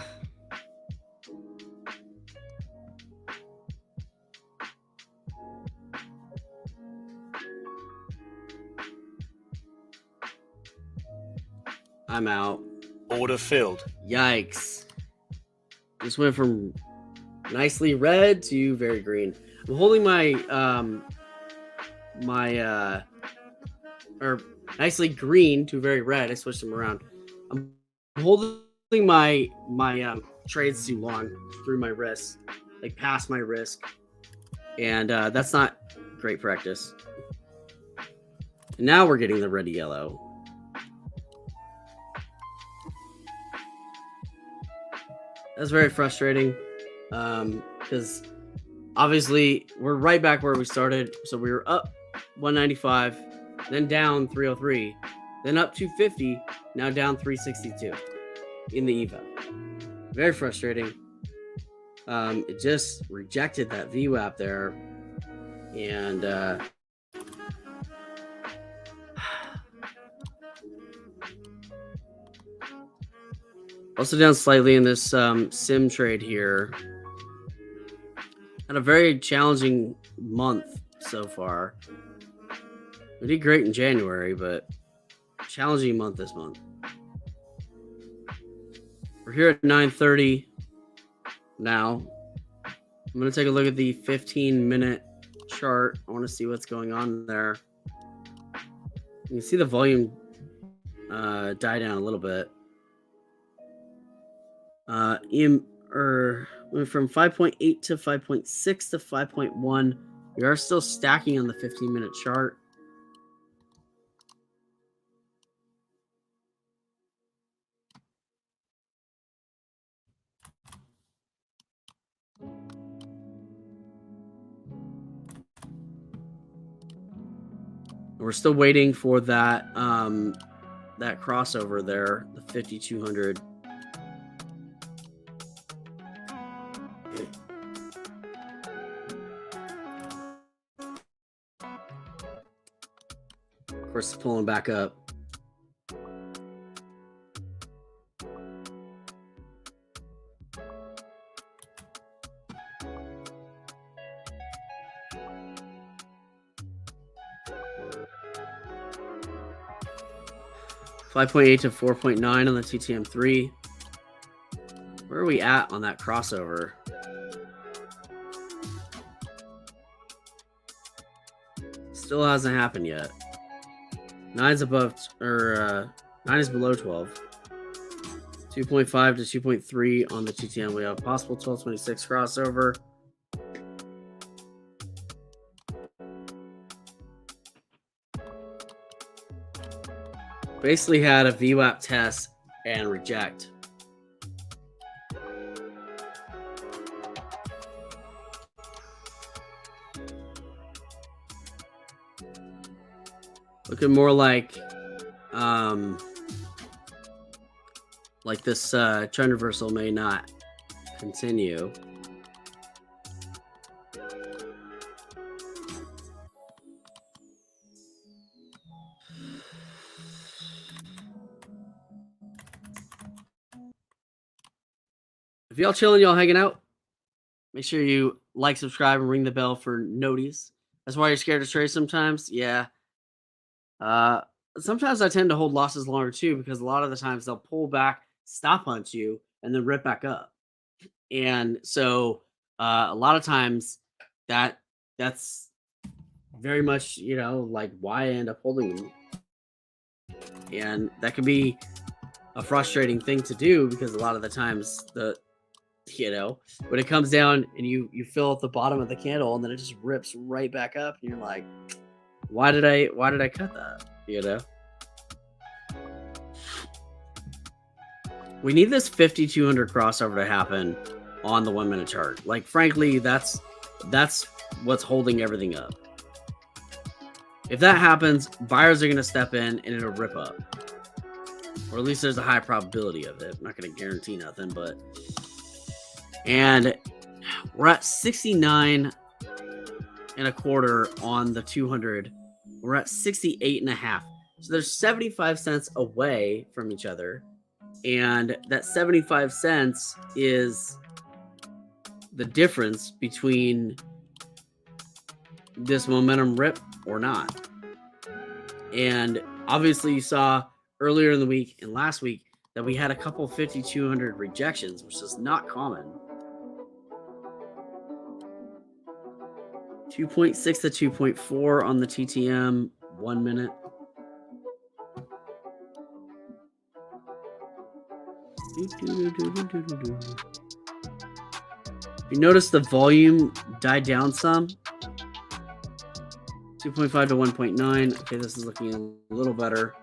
I'm out. Order filled. Yikes. Just went from nicely red to very green. I'm holding my or nicely green to very red. I switched them around. I'm holding my trades too long through my wrist, like past my wrist, and that's not great practice. And now we're getting the red to yellow. That's very frustrating because obviously we're right back where we started. So we were up 195, then down 303, then up 250, now down 362 in the EVA. Very frustrating. It just rejected that VWAP there. And Also down slightly in this sim trade here. Had a very challenging month so far. We did great in January, but challenging month this month. We're here at 9:30 now. I'm going to take a look at the 15-minute chart. I want to see what's going on there. You can see the volume die down a little bit. Went from 5.8 to 5.6 to 5.1. We are still stacking on the 15-minute chart. We're still waiting for that that crossover there, the 5,200. Of course, it's pulling back up. $5.8 to 4.9 on the TTM3. Where are we at on that crossover? Still hasn't happened yet. 9's above, or 9 is below 12. 2.5 to 2.3 on the TTM. We have possible 1226 crossover. Basically had a VWAP test and reject. Looking more like this trend reversal may not continue. If y'all chilling, y'all hanging out, make sure you like, subscribe, and ring the bell for notice. That's why you're scared to trade sometimes. Yeah. Sometimes I tend to hold losses longer too, because a lot of the times they'll pull back, stop hunt you, and then rip back up. And so a lot of times that's very much, like why I end up holding them. And that can be a frustrating thing to do, because a lot of the times when it comes down and you fill at the bottom of the candle and then it just rips right back up, and you're like, why did I cut that? We need this 5,200 crossover to happen on the 1 minute chart. Like, frankly, that's what's holding everything up. If that happens, buyers are going to step in and it'll rip up, or at least there's a high probability of it. I'm not going to guarantee nothing, but and we're at 69 and a quarter on the 200. We're at 68 and a half. So there's 75 cents away from each other. And that 75 cents is the difference between this momentum rip or not. And obviously you saw earlier in the week and last week that we had a couple 5,200 rejections, which is not common. 2.6 to 2.4 on the TTM, 1 minute. You notice the volume died down some. 2.5 to 1.9. Okay, this is looking a little better.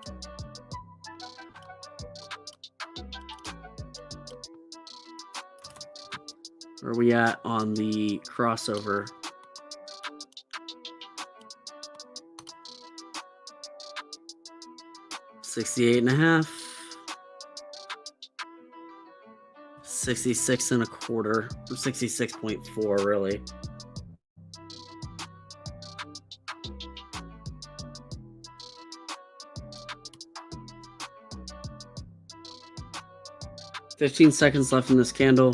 Where are we at on the crossover? $68.5. 66 and a quarter. 66.4 really. 15 seconds left in this candle.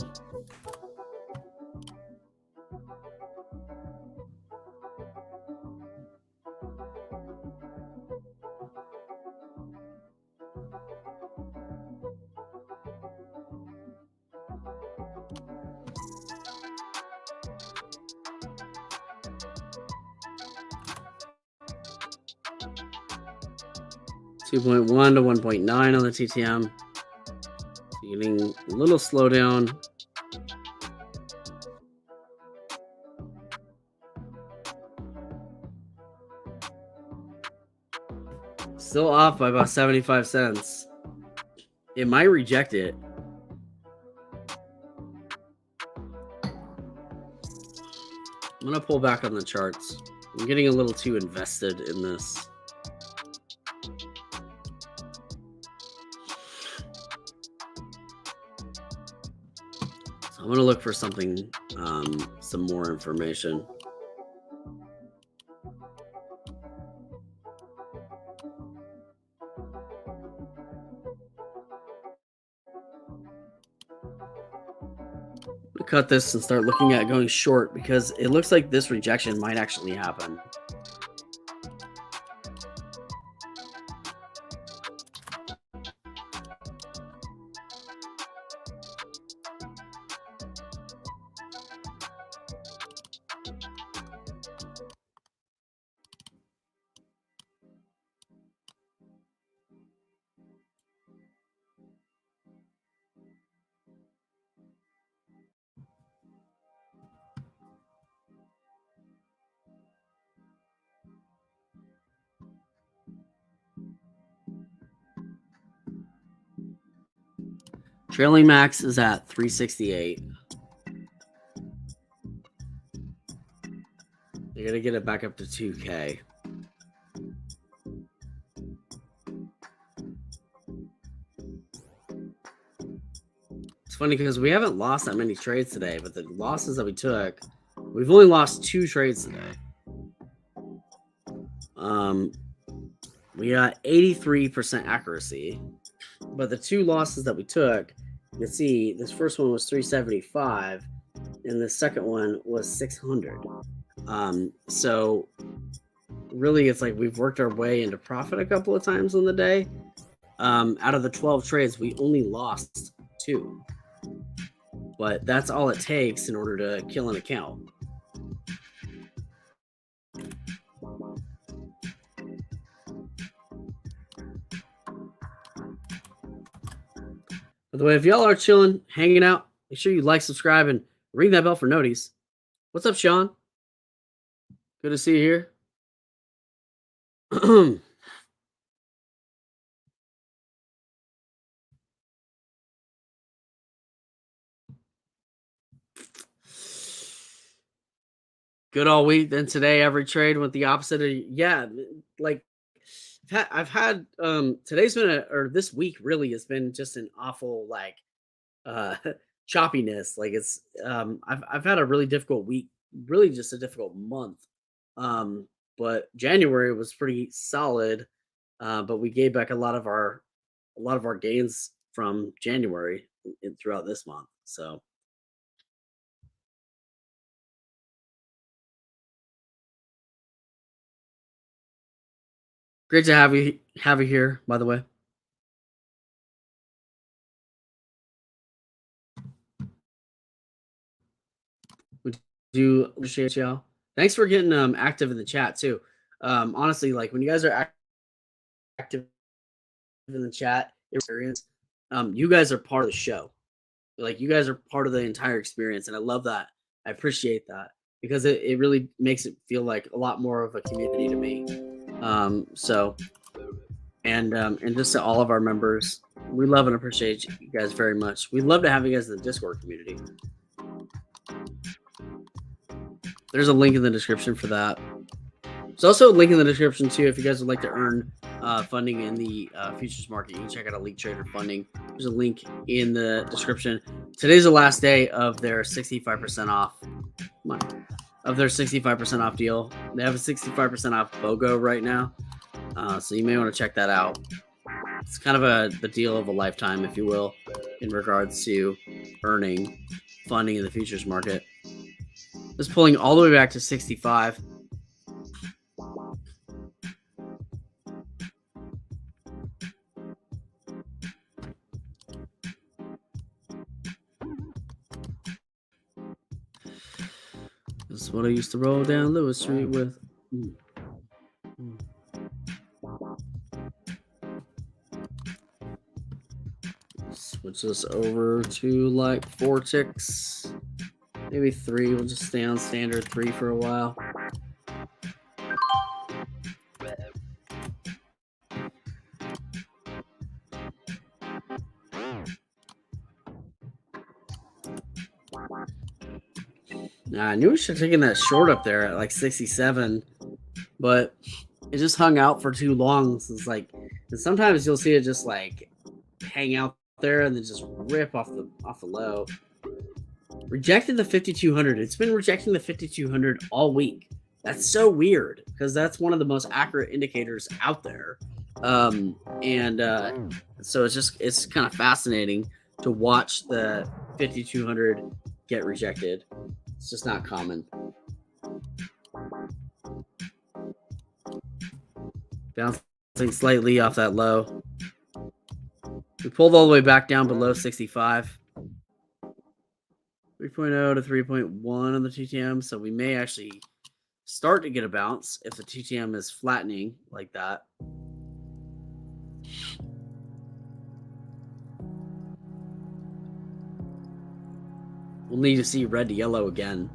$2.1 to 1.9 on the TTM. Getting a little slowdown. Still off by about 75 cents. It might reject it. I'm going to pull back on the charts. I'm getting a little too invested in this. So I'm going to look for something, some more information. Cut this and start looking at going short because it looks like this rejection might actually happen. Trailing max is at 368. You're going to get it back up to 2K. It's funny because we haven't lost that many trades today, but the losses that we took, we've only lost 2 trades today. We got 83% accuracy, but the 2 losses that we took, you can see this first one was 375 and the second one was 600. So really it's like we've worked our way into profit a couple of times on the day. Out of the 12 trades, we only lost 2, but that's all it takes in order to kill an account. By the way, if y'all are chilling, hanging out, make sure you like, subscribe, and ring that bell for noties. What's up, Sean? Good to see you here. Good all week. Then today, every trade went the opposite of, yeah, like I've had today's been or this week really has been just an awful like choppiness. Like it's I've had a really difficult week, really just a difficult month. But January was pretty solid, but we gave back a lot of our gains from January throughout this month. So great to have you here, by the way. We do appreciate y'all. Thanks for getting active in the chat too. Honestly, like when you guys are active in the chat experience, you guys are part of the show. Like you guys are part of the entire experience, and I love that. I appreciate that because it really makes it feel like a lot more of a community to me. So, and just to all of our members, we love and appreciate you guys very much. We'd love to have you guys in the Discord community. There's a link in the description for that. There's also a link in the description too if you guys would like to earn funding in the futures market. You can check out Elite Trader Funding. There's a link in the description. Today's the last day of their 65% off. Of their 65% off deal. They have a 65% off BOGO right now. So you may want to check that out. It's kind of the deal of a lifetime, if you will. in regards to earning funding in the futures market. It's pulling all the way back to 65. This is what I used to roll down Lewis Street with. Switch this over to like 4 ticks, maybe 3. We'll just stay on standard 3 for a while. I knew we should have taken that short up there at like 67, but it just hung out for too long. So it's like, and sometimes you'll see it just like hang out there and then just rip off the low. Rejected the 5200. It's been rejecting the 5200 all week. That's so weird because that's one of the most accurate indicators out there. So it's kind of fascinating to watch the 5200 get rejected. It's just not common. Bouncing slightly off that low. We pulled all the way back down below 65. 3.0 to 3.1 on the TTM. So we may actually start to get a bounce if the TTM is flattening like that. We'll need to see red to yellow again.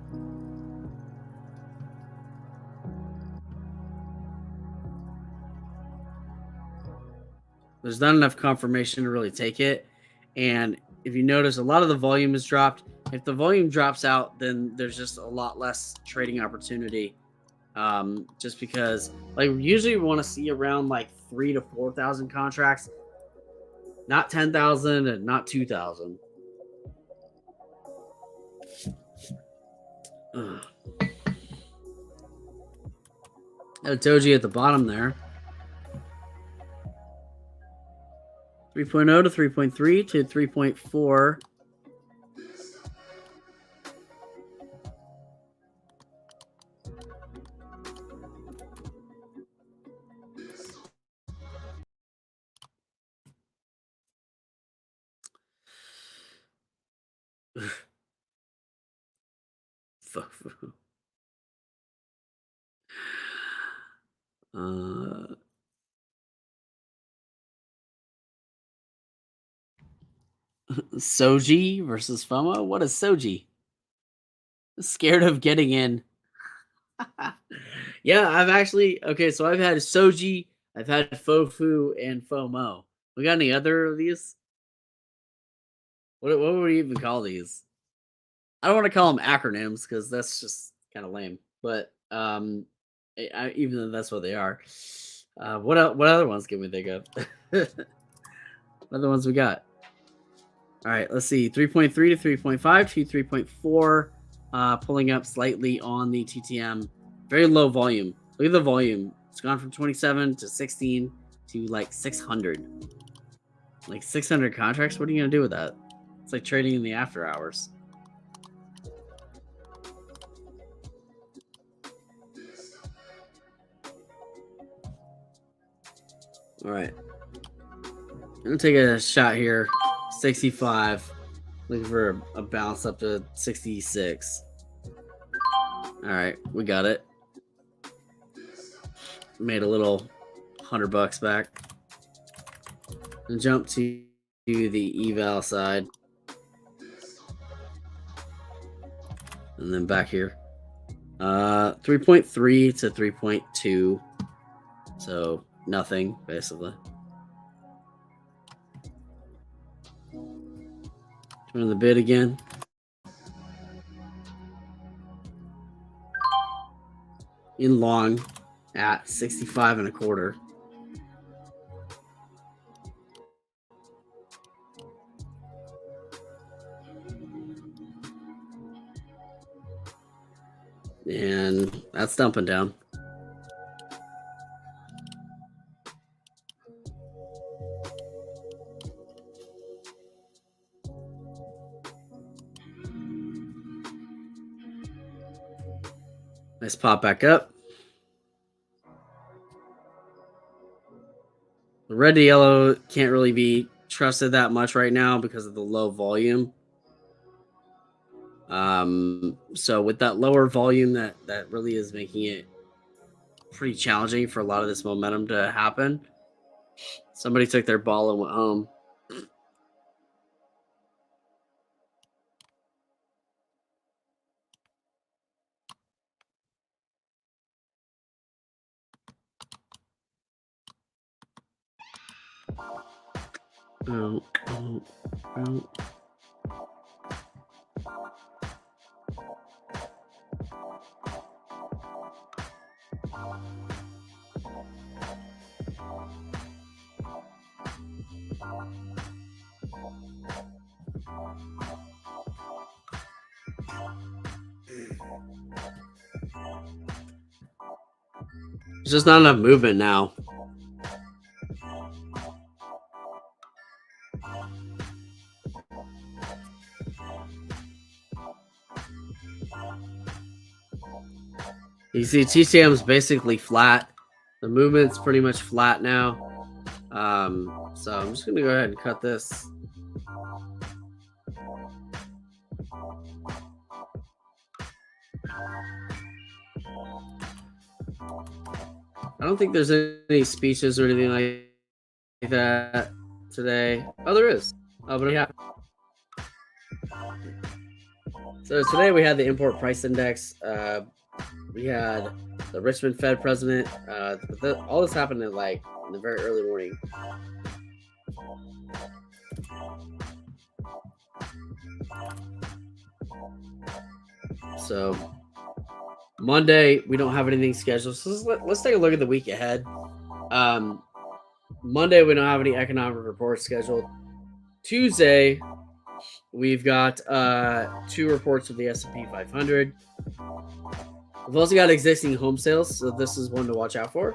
There's not enough confirmation to really take it. And if you notice, a lot of the volume is dropped. If the volume drops out, then there's just a lot less trading opportunity. Just because, like, usually we want to see around like 3,000 to 4,000 contracts, not 10,000 and not 2,000. Doji at the bottom there. 3.0 to 3.3 to 3.4. Soji versus FOMO? What is Soji? Scared of getting in. Yeah, I've actually, so I've had Soji, I've had Fofu, and FOMO. We got any other of these? What would we even call these? I don't want to call them acronyms because that's just kind of lame. But even though that's what they are. What other ones can we think of? What other ones we got? All right, let's see. 3.3 to 3.5 to 3.4, pulling up slightly on the TTM. Very low volume. Look at the volume. It's gone from 27 to 16 to like 600. Like 600 contracts? What are you going to do with that? It's like trading in the after hours. All right. I'm going to take a shot here. 65. Looking for a bounce up to 66. All right. We got it. Made a little $100 back. And jump to the eval side. And then back here. 3.3 to 3.2. So nothing, basically. Turn the bid again. In long at 65 and a quarter. And that's dumping down. Nice pop back up. The red to yellow can't really be trusted that much right now because of the low volume. So with that lower volume, that really is making it pretty challenging for a lot of this momentum to happen. Somebody took their ball and went home. Oh, oh, oh. There's just not enough movement now. You see TCM is basically flat. The movement's pretty much flat now. So I'm just going to go ahead and cut this. I don't think there's any speeches or anything like that today. Oh, there is. Oh, but yeah. So today we had the import price index. We had the Richmond Fed president. All this happened in the very early morning. So Monday we don't have anything scheduled. So let's take a look at the week ahead. Monday we don't have any economic reports scheduled. Tuesday we've got 2 reports of the S&P 500. We've also got existing home sales, so this is one to watch out for.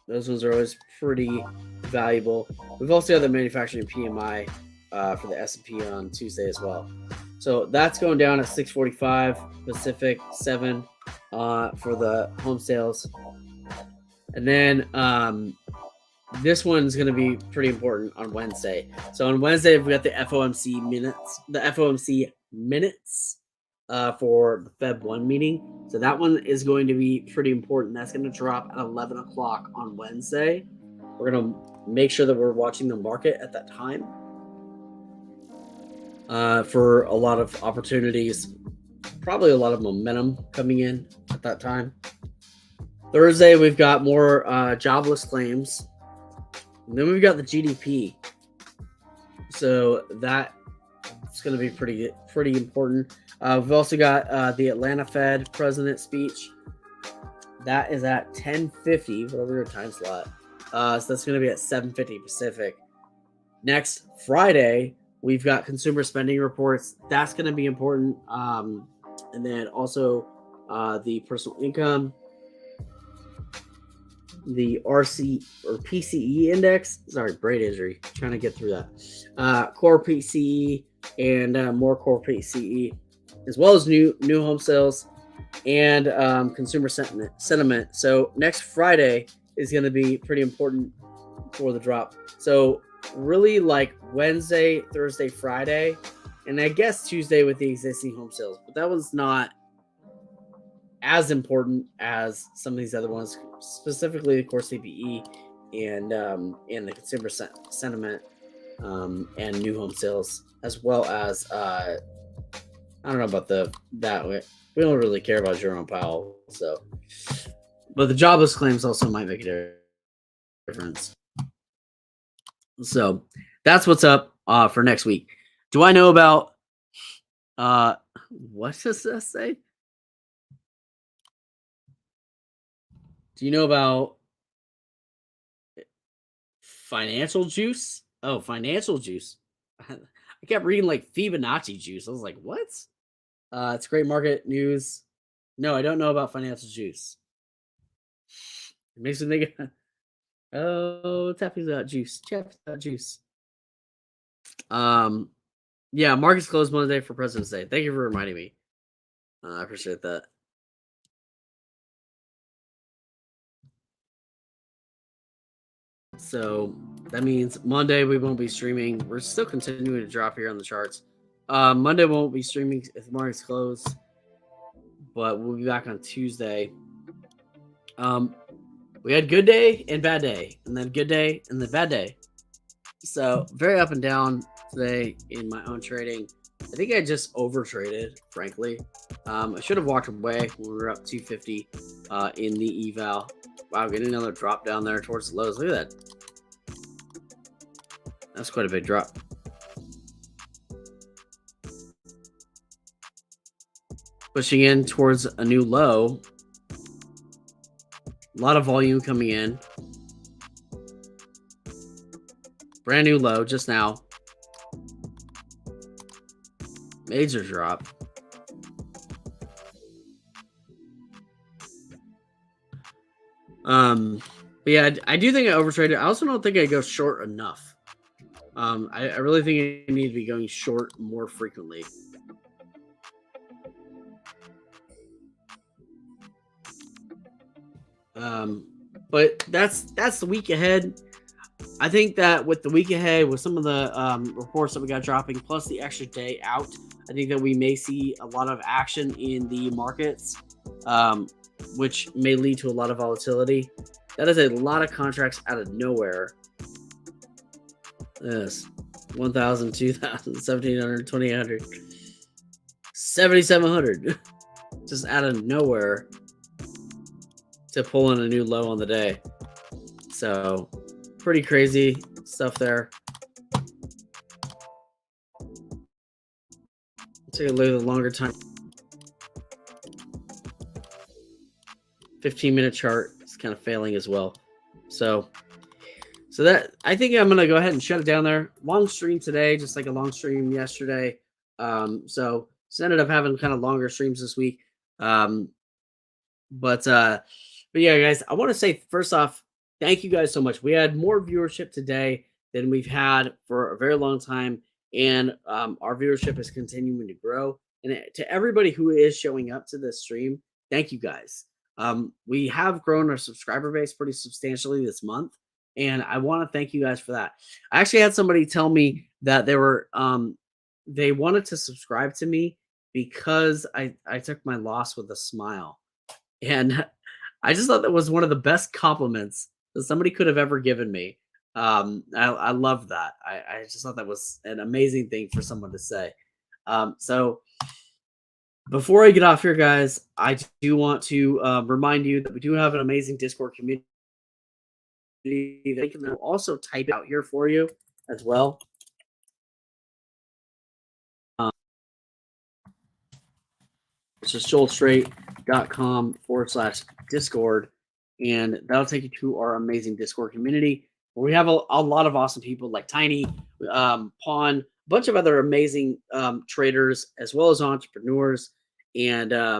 Those ones are always pretty valuable. We've also got the manufacturing PMI for the S&P on Tuesday as well. So that's going down at 6:45 Pacific, 7 for the home sales. And then this one's going to be pretty important on Wednesday. So on Wednesday, we've got the FOMC minutes for the Feb 1 meeting. So that one is going to be pretty important. That's going to drop at 11 o'clock on Wednesday. We're going to make sure that we're watching the market at that time for a lot of opportunities, probably a lot of momentum coming in at that time. Thursday, we've got more jobless claims. And then we've got the GDP. So that's going to be pretty important. We've also got the Atlanta Fed president speech. That is at 10:50, whatever your time slot. So that's going to be at 7:50 Pacific. Next Friday, we've got consumer spending reports. That's going to be important. And then also the personal income, the RC or PCE index. Sorry, brain injury. Trying to get through that. Core PCE and more core PCE, as well as new home sales and consumer sentiment. So next Friday is going to be pretty important for the drop. So really like Wednesday, Thursday, Friday, and I guess Tuesday with the existing home sales, but that one's not as important as some of these other ones, specifically the core CPE and the consumer sentiment and new home sales, as well as I don't know about that way. We don't really care about Jerome Powell, so, but the jobless claims also might make a difference. So that's what's up for next week. Do I know about what does this say? Do you know about financial juice? Oh, financial juice. I kept reading like Fibonacci juice. I was like, what? It's great market news. No, I don't know about financial juice. It makes me think, oh, Taffy's got juice. Taffy's got juice. Yeah, markets closed Monday for President's Day. Thank you for reminding me. I appreciate that. So that means Monday we won't be streaming. We're still continuing to drop here on the charts. Monday won't be streaming if the market's closed, but we'll be back on Tuesday. We had good day and bad day, and then good day and then bad day. So very up and down today in my own trading. I think I just over traded, frankly. I should have walked away when we were up 250 in the eval. Wow, getting another drop down there towards the lows. Look at that. That's quite a big drop. Pushing in towards a new low. A lot of volume coming in. Brand new low just now. Major drop. But yeah, I do think I overtraded. I also don't think I go short enough. I really think I need to be going short more frequently. But that's the week ahead. I think that with the week ahead, with some of the reports that we got dropping, plus the extra day out, I think that we may see a lot of action in the markets, which may lead to a lot of volatility. That is a lot of contracts out of nowhere. Yes, 1,000, 2,000, 1,700, 2,800, 7,700, just out of nowhere to pull in a new low on the day. So pretty crazy stuff there. Take a look at the longer time. 15-minute chart is kind of failing as well. So that I think I'm gonna go ahead and shut it down there. Long stream today, just like a long stream yesterday. So ended up having kind of longer streams this week. But yeah, guys, I want to say first off, thank you guys so much. We had more viewership today than we've had for a very long time, and our viewership is continuing to grow. And to everybody who is showing up to this stream, thank you guys. We have grown our subscriber base pretty substantially this month, and I want to thank you guys for that. I actually had somebody tell me that they wanted to subscribe to me because I took my loss with a smile. And I just thought that was one of the best compliments that somebody could have ever given me. I love that. I just thought that was an amazing thing for someone to say. So before I get off here, guys, I do want to remind you that we do have an amazing Discord community. They can also type out here for you as well. It's just joelstraight.com/Discord, and that'll take you to our amazing Discord community where we have a lot of awesome people like Tiny, Pawn, a bunch of other amazing traders as well as entrepreneurs, and I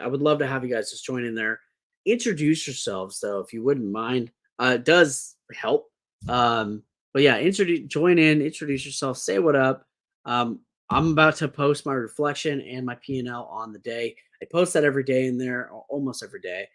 would love to have you guys just join in there. Introduce yourselves, though, if you wouldn't mind. It does help. But yeah, join in, introduce yourself, say what up. I'm about to post my reflection and my P&L on the day. I post that every day in there, or almost every day,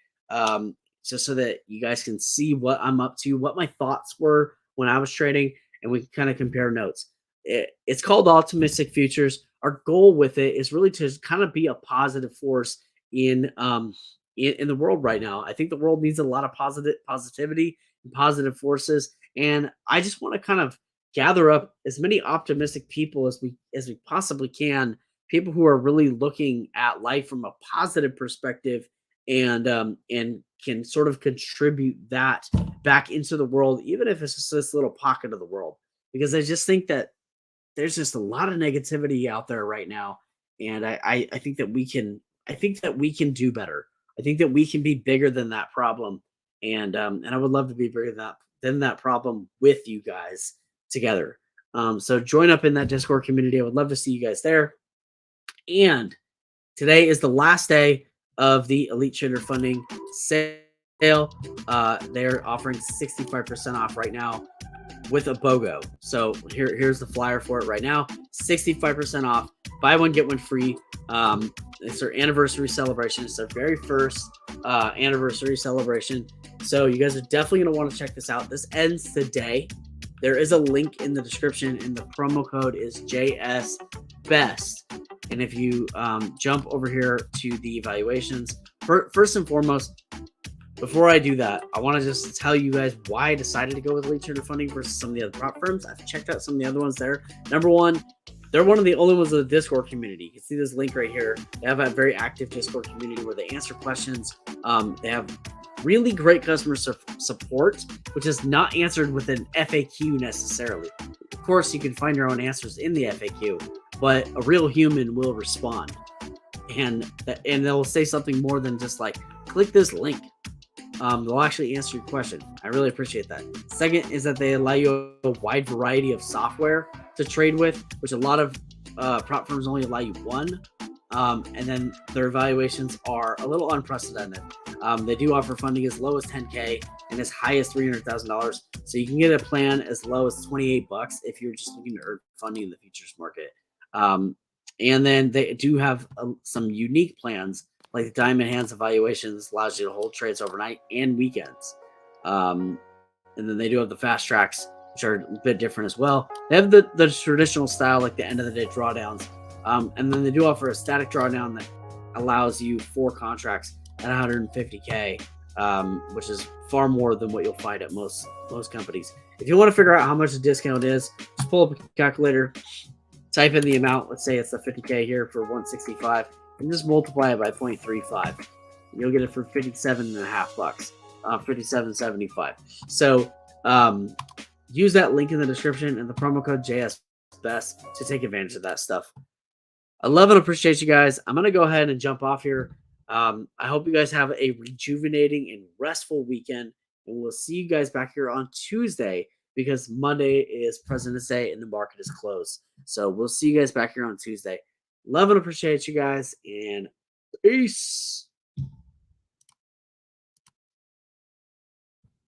just so that you guys can see what I'm up to, what my thoughts were when I was trading, and we can kind of compare notes. It's called Optimistic Futures. Our goal with it is really to kind of be a positive force in the world right now. I think the world needs a lot of positivity and positive forces, and I just want to kind of gather up as many optimistic people as we possibly can, people who are really looking at life from a positive perspective and can sort of contribute that back into the world, even if it's just this little pocket of the world. Because I just think that there's just a lot of negativity out there right now, and I think that we can do better. I think that we can be bigger than that problem, and I would love to be bigger than that problem with you guys together. So join up in that Discord community. I would love to see you guys there. And today is the last day of the Elite Trader Funding sale. They're offering 65% off right now. with a BOGO. So here's the flyer for it right now. 65% off. Buy one, get one free. It's their anniversary celebration. It's their very first anniversary celebration. So you guys are definitely going to want to check this out. This ends today. There is a link in the description, and the promo code is JSBEST. And if you jump over here to the evaluations, first and foremost, before I do that, I want to just tell you guys why I decided to go with Lead Trader Funding versus some of the other prop firms. I've checked out some of the other ones there. Number one, they're one of the only ones in the Discord community. You can see this link right here. They have a very active Discord community where they answer questions. They have really great customer support, which is not answered with an FAQ necessarily. Of course, you can find your own answers in the FAQ, but a real human will respond. And they'll say something more than just like, click this link. They'll actually answer your question. I really appreciate that. Second is that they allow you a wide variety of software to trade with, which a lot of prop firms only allow you one. And then their evaluations are a little unprecedented. They do offer funding as low as $10K and as high as $300,000. So you can get a plan as low as $28 if you're just looking to earn funding in the futures market. And then they do have some unique plans, like the Diamond Hands evaluations allows you to hold trades overnight and weekends. And then they do have the fast tracks, which are a bit different as well. They have the traditional style, like the end of the day drawdowns. And then they do offer a static drawdown that allows you 4 contracts at 150K, which is far more than what you'll find at most companies. If you want to figure out how much the discount is, just pull up a calculator, type in the amount. Let's say it's the 50K here for 165. And just multiply it by 0.35. You'll get it for $57.50, $57.75. So use that link in the description and the promo code JSBEST to take advantage of that stuff. I love and appreciate you guys. I'm going to go ahead and jump off here. I hope you guys have a rejuvenating and restful weekend. And we'll see you guys back here on Tuesday because Monday is President's Day and the market is closed. So we'll see you guys back here on Tuesday. Love and appreciate you guys, and peace.